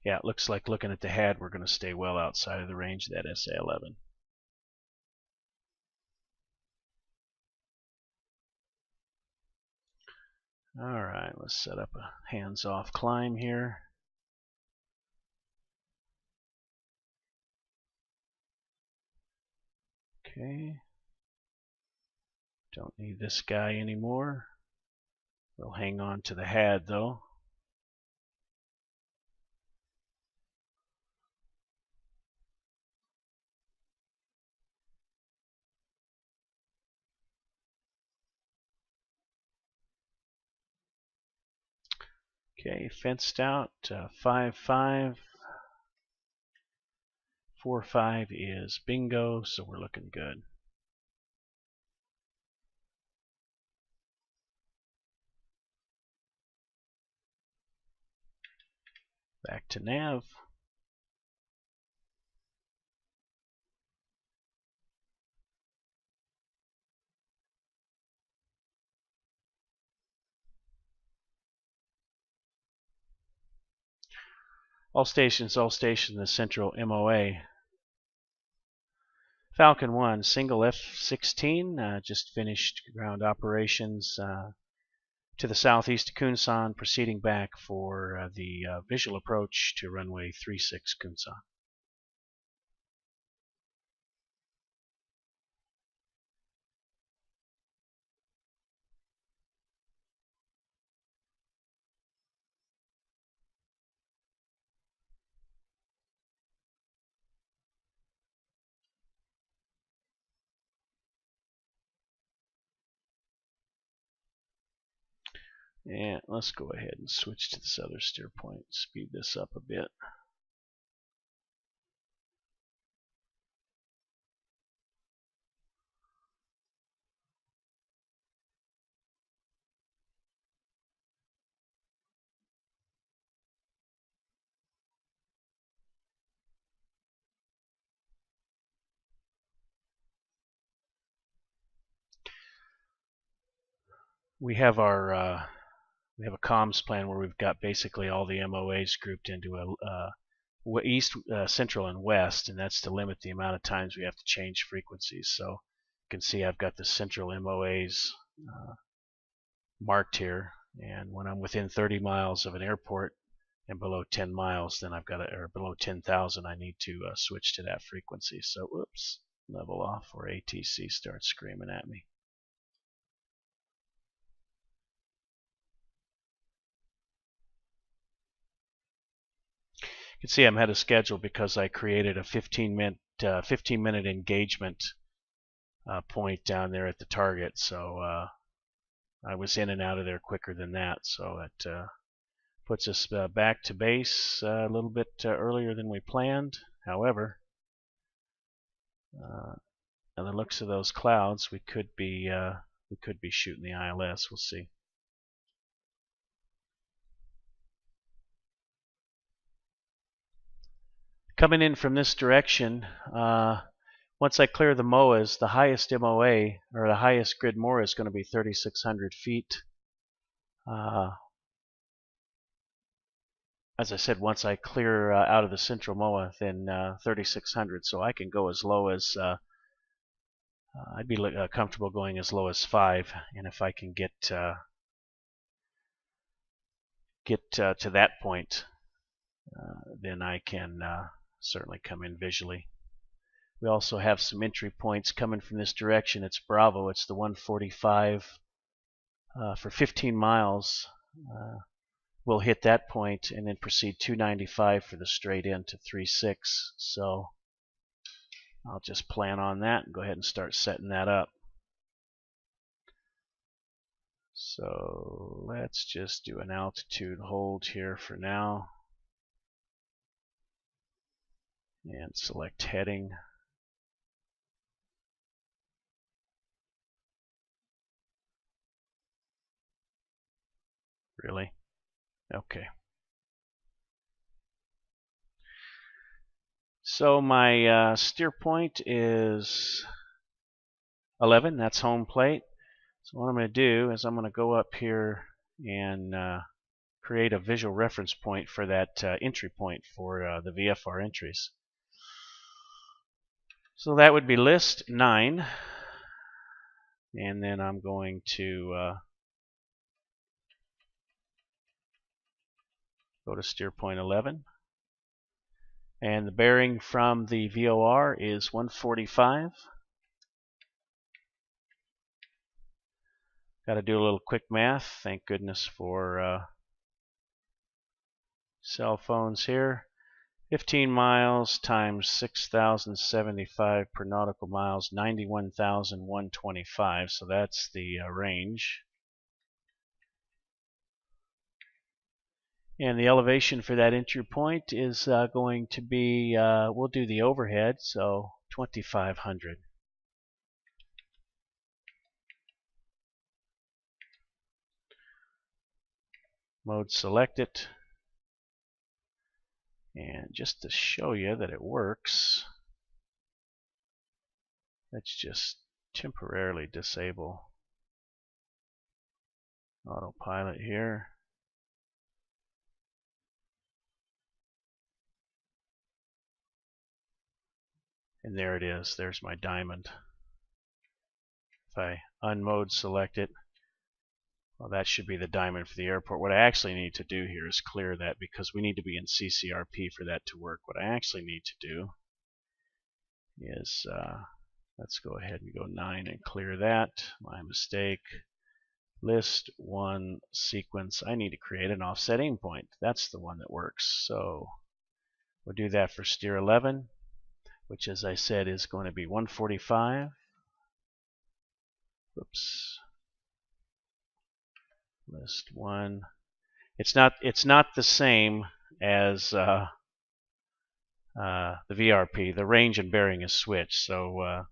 S1: Yeah, it looks like looking at the HAD, we're going to stay well outside of the range of that SA-11. Alright, let's set up a hands-off climb here. Okay. Don't need this guy anymore. We'll hang on to the HAD though. Okay, fenced out, 5-5. 4-5 is bingo, so we're looking good. Back to nav. All stations, the central MOA. Falcon 1, single F-16, just finished ground operations to the southeast of Kunsan, proceeding back for the visual approach to runway 36 Kunsan. And let's go ahead and switch to this other steer point, speed this up a bit. We have our we have a comms plan where we've got basically all the MOAs grouped into a east, central, and west, and that's to limit the amount of times we have to change frequencies. So you can see I've got the central MOAs marked here, and when I'm within 30 miles of an airport and below 10 miles, then I've got or below 10,000, I need to switch to that frequency. So, whoops, level off, or ATC starts screaming at me. You can see I'm ahead of schedule because I created a 15-minute 15-minute engagement point down there at the target, so I was in and out of there quicker than that, so it puts us back to base a little bit earlier than we planned. However, on the looks of those clouds, we could be shooting the ILS. We'll see. Coming in from this direction, once I clear the MOAs, the highest MOA, or the highest grid MOA, is going to be 3,600 feet. As I said, once I clear out of the central MOA, then 3,600, so I can go as low as, I'd be comfortable going as low as 5, and if I can get to that point, then I can certainly come in visually. We also have some entry points coming from this direction. It's Bravo. It's the 145 for 15 miles. We'll hit that point and then proceed 295 for the straight in to 3.6. So I'll just plan on that and go ahead and start setting that up. So let's just do an altitude hold here for now. And select heading. Really? Okay. So my steer point is 11. That's home plate. So what I'm going to do is I'm going to go up here and create a visual reference point for that entry point for the VFR entries. So that would be list 9. And then I'm going to go to steer point 11. And the bearing from the VOR is 145. Got to do a little quick math. Thank goodness for cell phones here. 15 miles times 6,075 per nautical miles, 91,125. So that's the range. And the elevation for that entry point is going to be, we'll do the overhead, so 2,500. Mode selected. And just to show you that it works, let's just temporarily disable autopilot here. And there it is. There's my diamond. If I unmode select it, well, that should be the diamond for the airport. What I actually need to do here is clear that because we need to be in CCRP for that to work. What I actually need to do is, let's go ahead and go 9 and clear that. My mistake. List 1 sequence. I need to create an offset Aimpoint. That's the one that works. So we'll do that for steer 11, which, as I said, is going to be 145. Oops. List 1. It's not the same as the VRP. The range and bearing is switched. So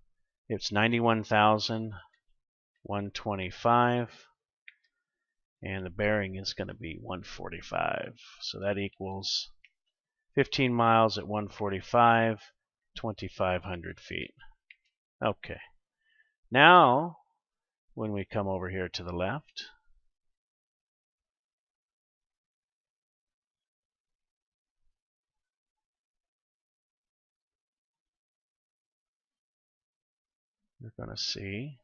S1: it's 91,125, and the bearing is going to be 145. So that equals 15 miles at 145, 2,500 feet. Okay. Now, when we come over here to the left, you're going to see,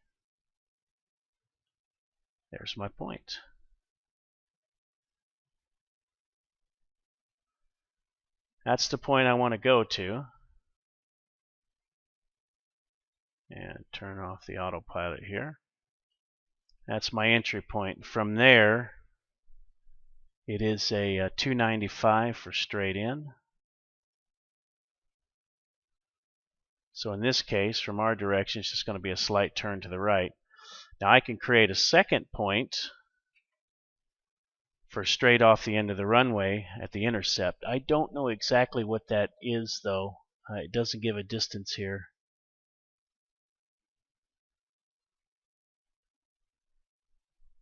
S1: there's my point. That's the point I want to go to. And turn off the autopilot here. That's my entry point. From there, it is a 295 for straight in. So in this case, from our direction, it's just going to be a slight turn to the right. Now I can create a second point for straight off the end of the runway at the intercept. I don't know exactly what that is, though. It doesn't give a distance here.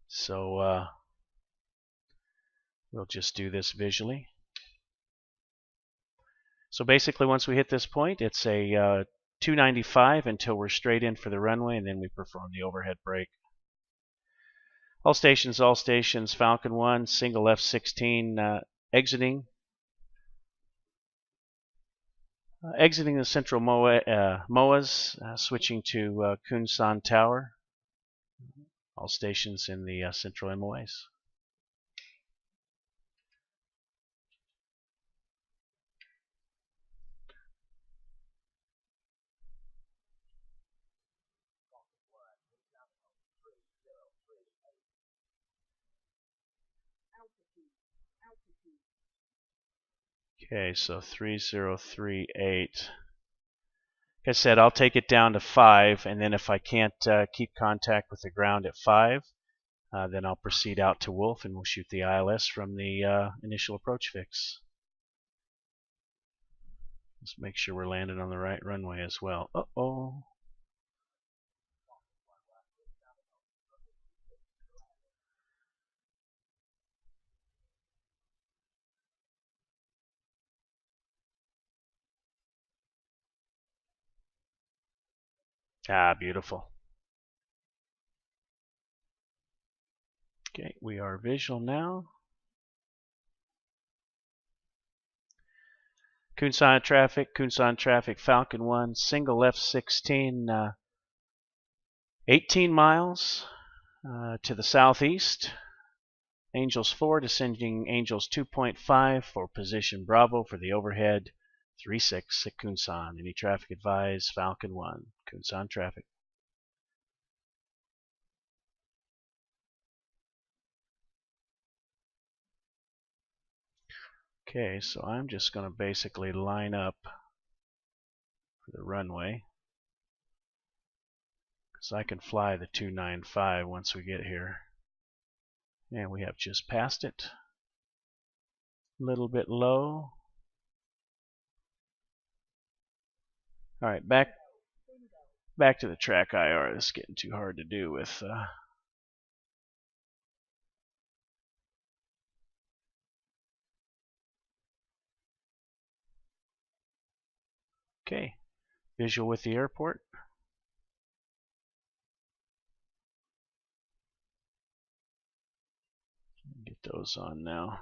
S1: So we'll just do this visually. So basically, once we hit this point, it's a 295 until we're straight in for the runway, and then we perform the overhead brake. All stations, Falcon 1, single F-16, exiting the central MOAs, switching to Kunsan Tower. All stations in the central MOAs. Okay, so 3038. Like I said, I'll take it down to 5, and then if I can't keep contact with the ground at 5, then I'll proceed out to Wolf and we'll shoot the ILS from the initial approach fix. Let's make sure we're landed on the right runway as well. Uh-oh. Ah, beautiful. Okay, we are visual now. Kunsan traffic, Falcon 1, single F-16, 18 miles to the southeast. Angels 4 descending Angels 2.5 for position Bravo for the overhead. 36 at Kunsan. Any traffic advised? Falcon 1, Kunsan traffic. Okay, so I'm just going to basically line up for the runway, because I can fly the 295 once we get here. And we have just passed it. A little bit low. All right, back to the track IR. This is getting too hard to do with okay, visual with the airport. Get those on now.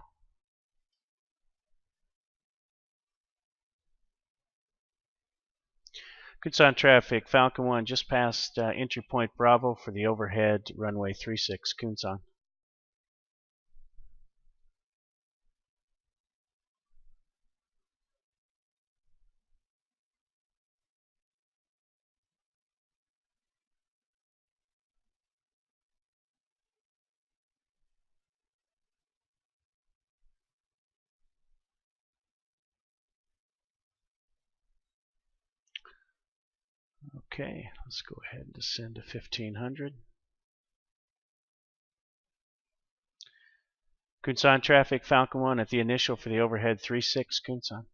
S1: Kunsan traffic, Falcon 1 just past entry point Bravo for the overhead runway 36 Kunsan. Okay, let's go ahead and descend to 1500. Kunsan traffic, Falcon 1 at the initial for the overhead 36 Kunsan.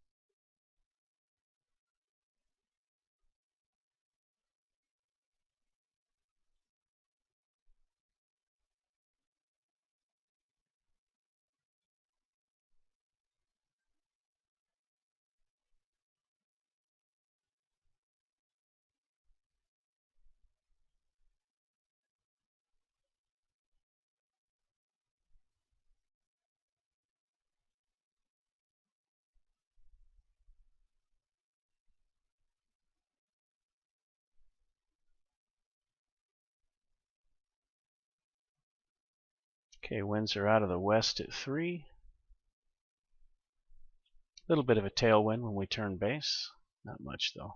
S1: Okay, winds are out of the west at 3. A little bit of a tailwind when we turn base. Not much though.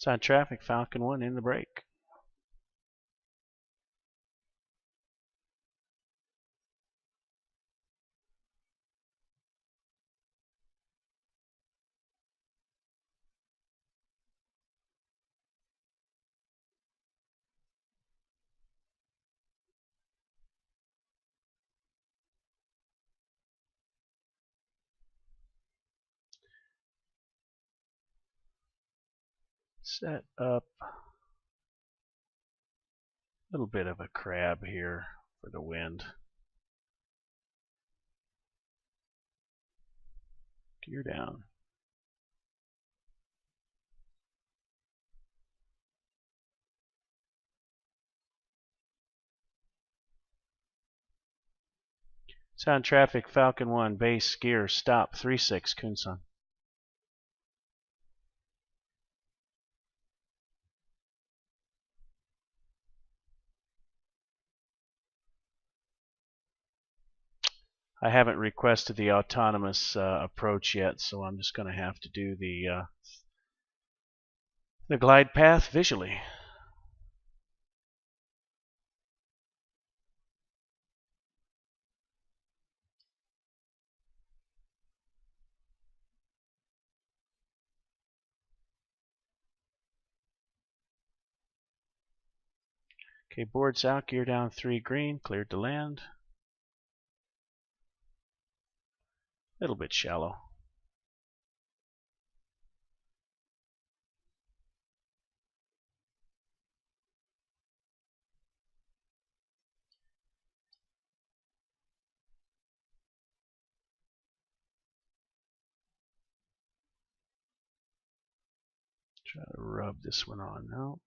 S1: Sound traffic, Falcon 1 in the break. Set up a little bit of a crab here for the wind. Gear down. Sound traffic, Falcon 1, base, gear, stop, 36, Kunsan. I haven't requested the autonomous approach yet, so I'm just going to have to do the glide path visually. Okay, boards out, gear down 3 green, cleared to land. A little bit shallow. Try to rub this one on now.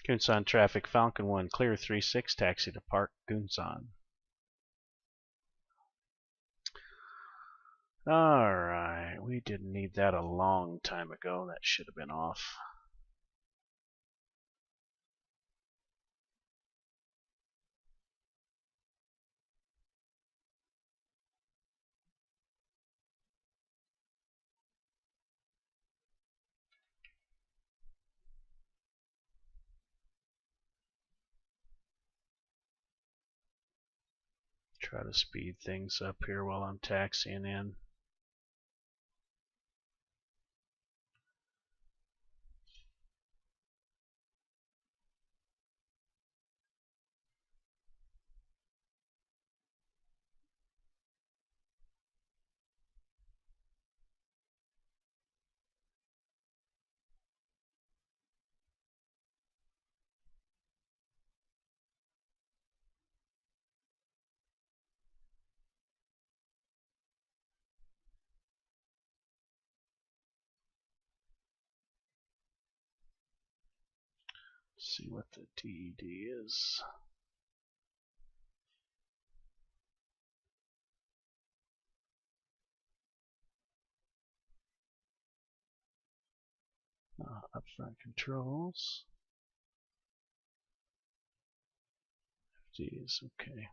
S1: Gunsan traffic, Falcon 1, clear 36, taxi to Park Gunsan. Alright, we didn't need that a long time ago. That should have been off. Try to speed things up here while I'm taxiing in. See what the TED is. Upfront controls. FD is okay.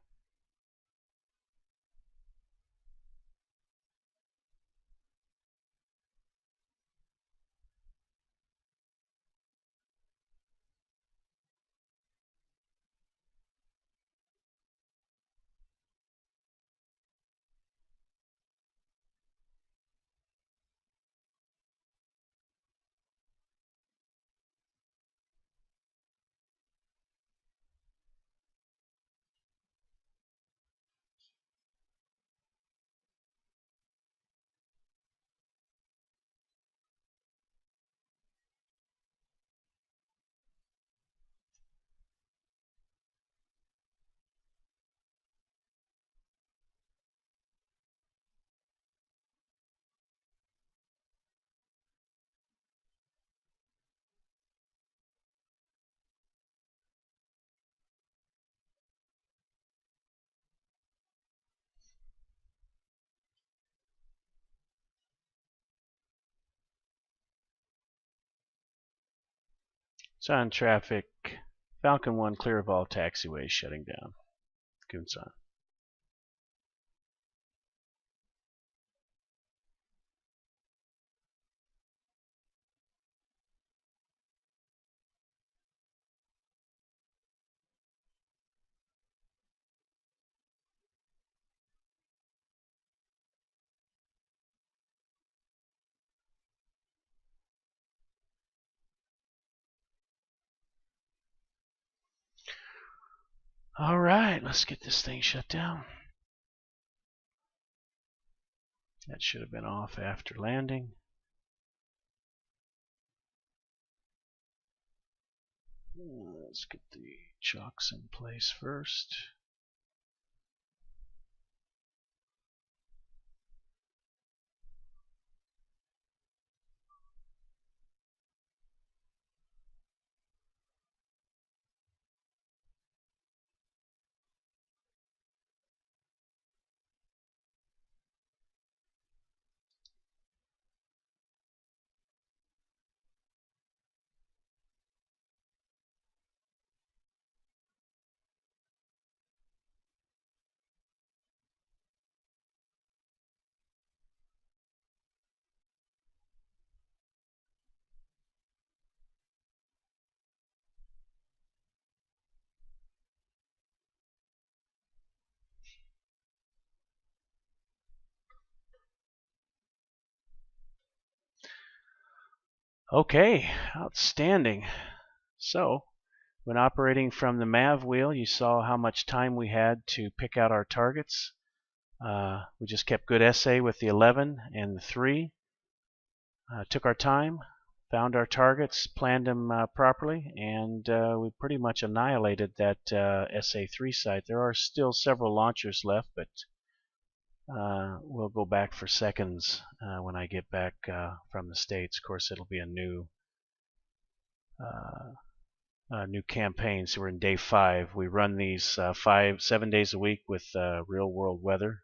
S1: on traffic. Falcon 1 clear of all taxiways shutting down. Gunz on. All right, let's get this thing shut down. That should have been off after landing. Let's get the chocks in place first. Okay, outstanding. So, when operating from the MAV wheel, you saw how much time we had to pick out our targets. We just kept good essay with the 11 and the 3. Took our time, found our targets, planned them properly, and we pretty much annihilated that SA3 site. There are still several launchers left, but we'll go back for seconds when I get back from the States. Of course, it'll be a new campaign. So we're in day 5. We run these 7 days a week with real world weather,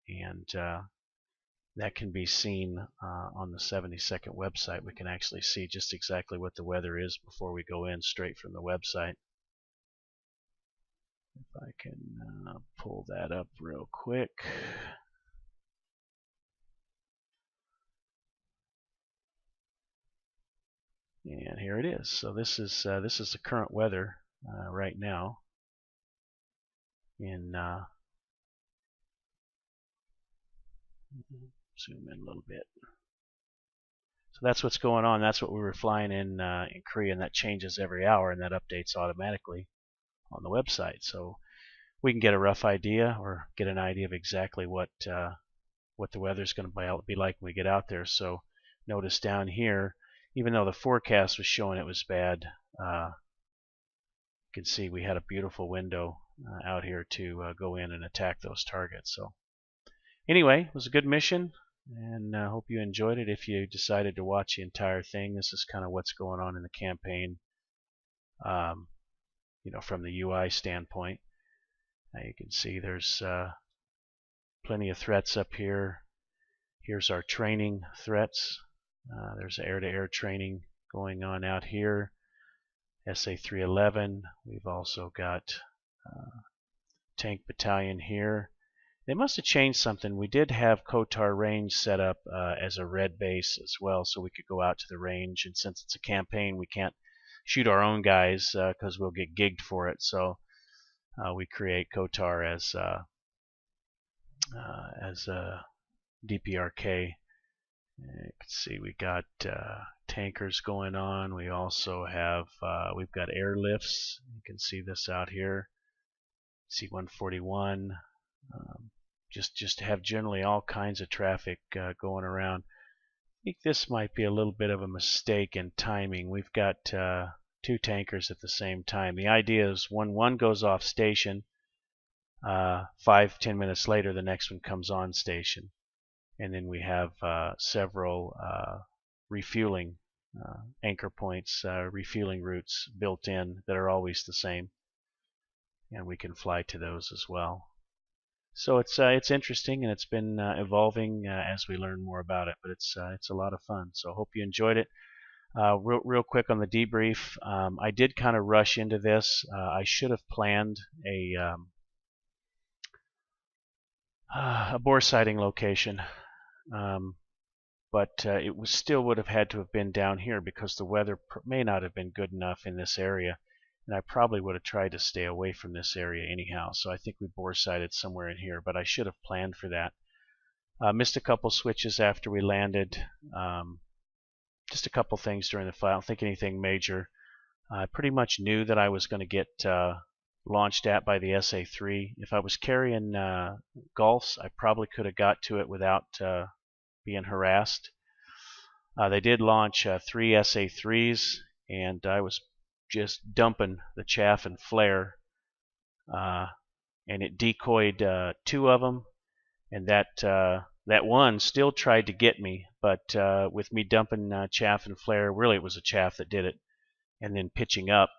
S1: and that can be seen on the 72nd website. We can actually see just exactly what the weather is before we go in straight from the website. If I can pull that up real quick. And here it is. So this is the current weather right now in zoom in a little bit. So that's what's going on. That's what we were flying in Korea, and that changes every hour, and that updates automatically on the website. So we can get a rough idea or get an idea of exactly what the weather's going to be like when we get out there. So notice down here, even though the forecast was showing it was bad, you can see we had a beautiful window out here to go in and attack those targets. So anyway, it was a good mission, and I hope you enjoyed it. If you decided to watch the entire thing, this is kind of what's going on in the campaign, from the UI standpoint. Now you can see there's plenty of threats up here. Here's our training threats. There's air-to-air training going on out here. SA311. We've also got tank battalion here. They must have changed something. We did have Kotar range set up as a red base as well, so we could go out to the range. And since it's a campaign, we can't shoot our own guys because we'll get gigged for it. So we create Kotar as DPRK. You can see we got tankers going on. We also have we've got airlifts. You can see this out here. C-141. Just have generally all kinds of traffic going around. I think this might be a little bit of a mistake in timing. We've got 2 tankers at the same time. The idea is when one goes off station, 5-10 minutes later the next one comes on station. And then we have several refueling anchor points, refueling routes built in that are always the same, and we can fly to those as well. So it's interesting, and it's been evolving as we learn more about it. But it's a lot of fun. So I hope you enjoyed it. Real quick on the debrief, I did kind of rush into this. I should have planned a Boresighting location, but it still would have had to have been down here because the weather may not have been good enough in this area, and I probably would have tried to stay away from this area anyhow. So I think we Boresighted somewhere in here, but I should have planned for that. Missed a couple switches after we landed. Just a couple things during the flight. I don't think anything major. I pretty much knew that I was going to get launched at by the SA3. If I was carrying Gulfs, I probably could have got to it without being harassed. They did launch 3 SA3s, and I was just dumping the chaff and flare, and it decoyed 2 of them, and that one still tried to get me, but with me dumping chaff and flare, really it was a chaff that did it, and then pitching up,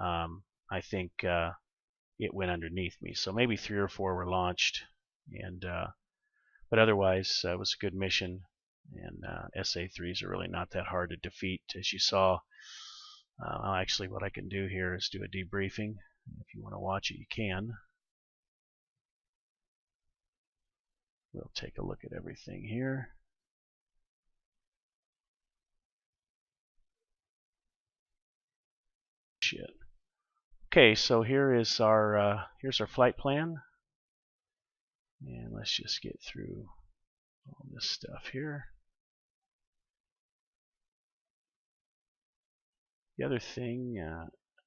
S1: I think it went underneath me. So maybe 3 or 4 were launched, and but otherwise it was a good mission, and SA3s are really not that hard to defeat, as you saw. Actually, what I can do here is do a debriefing. If you want to watch it, you can. We'll take a look at everything here. Shit. Okay, so here's our flight plan, and let's just get through all this stuff here. The other thing,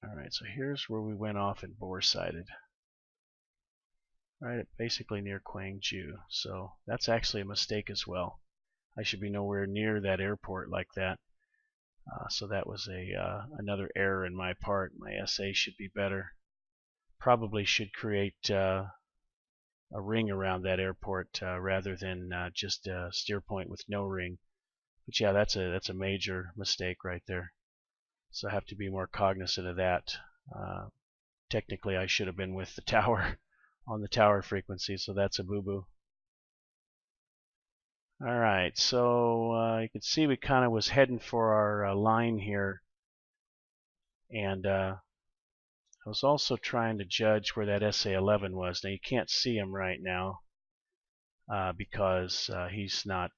S1: all right, so here's where we went off and Boresighted. Right, basically near Gwangju. So that's actually a mistake as well. I should be nowhere near that airport like that. So that was another error in my part. My SA should be better. Probably should create a ring around that airport rather than just a steer point with no ring. But yeah, that's a major mistake right there. So I have to be more cognizant of that. Technically, I should have been with the tower on the tower frequency, so that's a boo-boo. Alright, so you can see we kind of was heading for our line here, and I was also trying to judge where that SA-11 was. Now you can't see him right now because he's not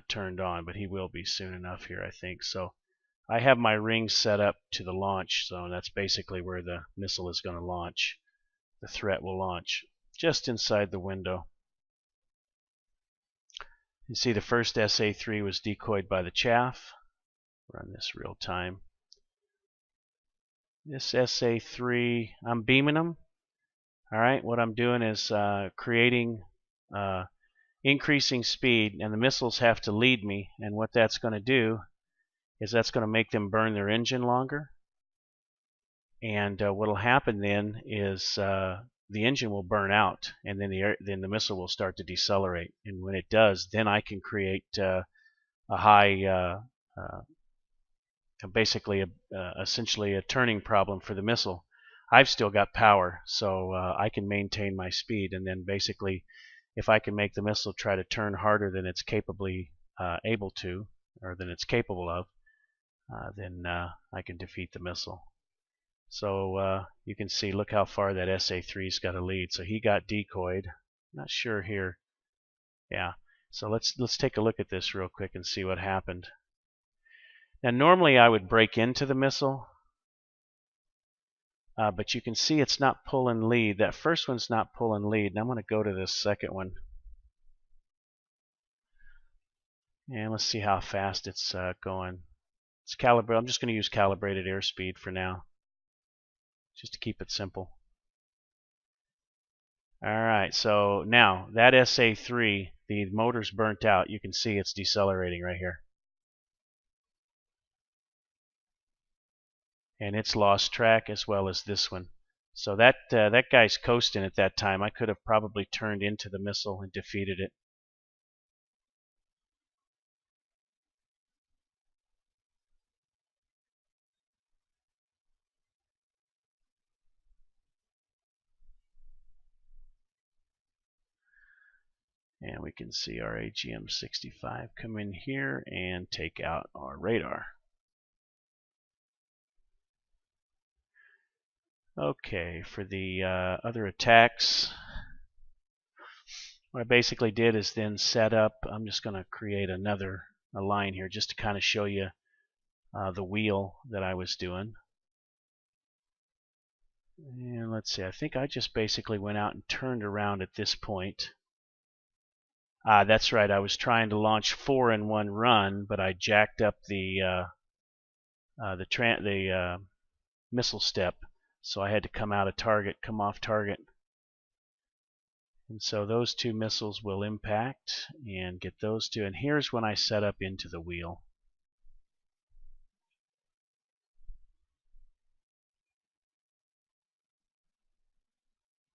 S1: turned on, but he will be soon enough here, I think. So I have my ring set up to the launch zone. That's basically where the missile is going to launch. The threat will launch just inside the window. You see the first SA-3 was decoyed by the chaff. Run this real time. This SA-3, I'm beaming them. Alright, what I'm doing is creating increasing speed, and the missiles have to lead me, and what that's going to do is that's going to make them burn their engine longer. And what will happen then is the engine will burn out, and then the missile will start to decelerate. And when it does, then I can create a high, basically essentially a turning problem for the missile. I've still got power, so I can maintain my speed, and then basically, if I can make the missile try to turn harder than it's capably able to, or than it's capable of, then I can defeat the missile. So you can see, look how far that SA-3's got a lead. So he got decoyed. Not sure here. Yeah. So let's take a look at this real quick and see what happened. Now normally I would break into the missile, but you can see it's not pulling lead. That first one's not pulling lead. And I'm going to go to this second one. And let's see how fast it's going. It's calibrated. I'm just going to use calibrated airspeed for now, just to keep it simple. Alright, so now that SA-3, the motor's burnt out. You can see it's decelerating right here. And it's lost track as well as this one. So that guy's coasting at that time. I could have probably turned into the missile and defeated it. And we can see our AGM65 come in here and take out our radar. Okay, for the other attacks, what I basically did is then set up, I'm just going to create a line here just to kind of show you the wheel that I was doing. And let's see, I think I just basically went out and turned around at this point. That's right, I was trying to launch 4 in one run, but I jacked up the missile step, so I had to come out of target, come off target. And so those 2 missiles will impact and get those 2. And here's when I set up into the wheel.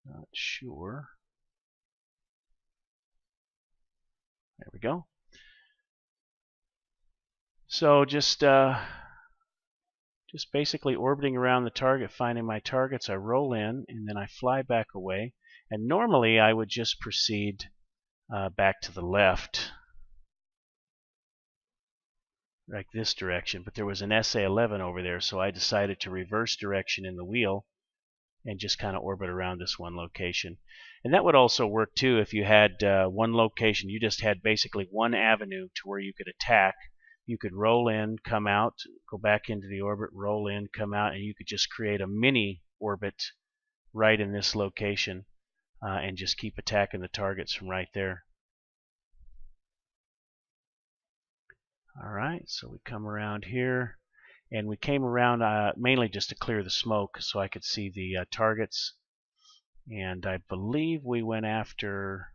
S1: Not sure. There we go. So just basically orbiting around the target, finding my targets. I roll in and then I fly back away. And normally I would just proceed back to the left, like this direction. But there was an SA-11 over there, so I decided to reverse direction in the wheel and just kind of orbit around this one location. And that would also work too if you had one location. You just had basically one avenue to where you could attack. You could roll in, come out, go back into the orbit, roll in, come out, and you could just create a mini orbit right in this location and just keep attacking the targets from right there. Alright, so we come around here, and we came around mainly just to clear the smoke so I could see the targets. And I believe we went after,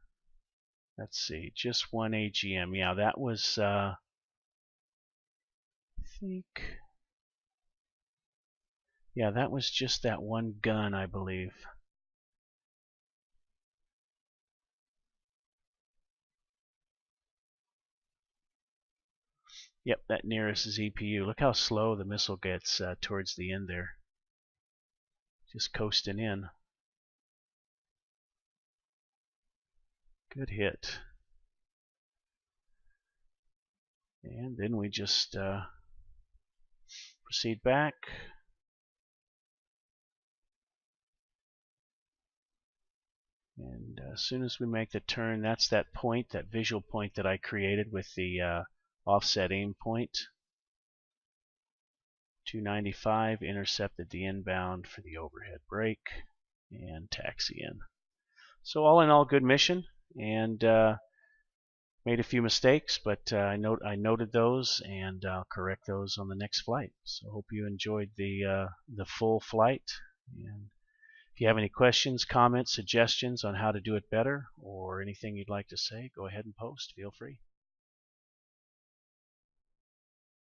S1: let's see, just one AGM. Yeah, that was that was just that one gun, I believe. Yep, that nearest is EPU. Look how slow the missile gets towards the end there. Just coasting in. Good hit. And then we just proceed back. And as soon as we make the turn, that's that point, that visual point that I created with the offset aim point. 295, intercepted the inbound for the overhead brake, and taxi in. So all in all, good mission, and made a few mistakes, but I noted those, and I'll correct those on the next flight. So hope you enjoyed the full flight. And if you have any questions, comments, suggestions on how to do it better, or anything you'd like to say, go ahead and post. Feel free.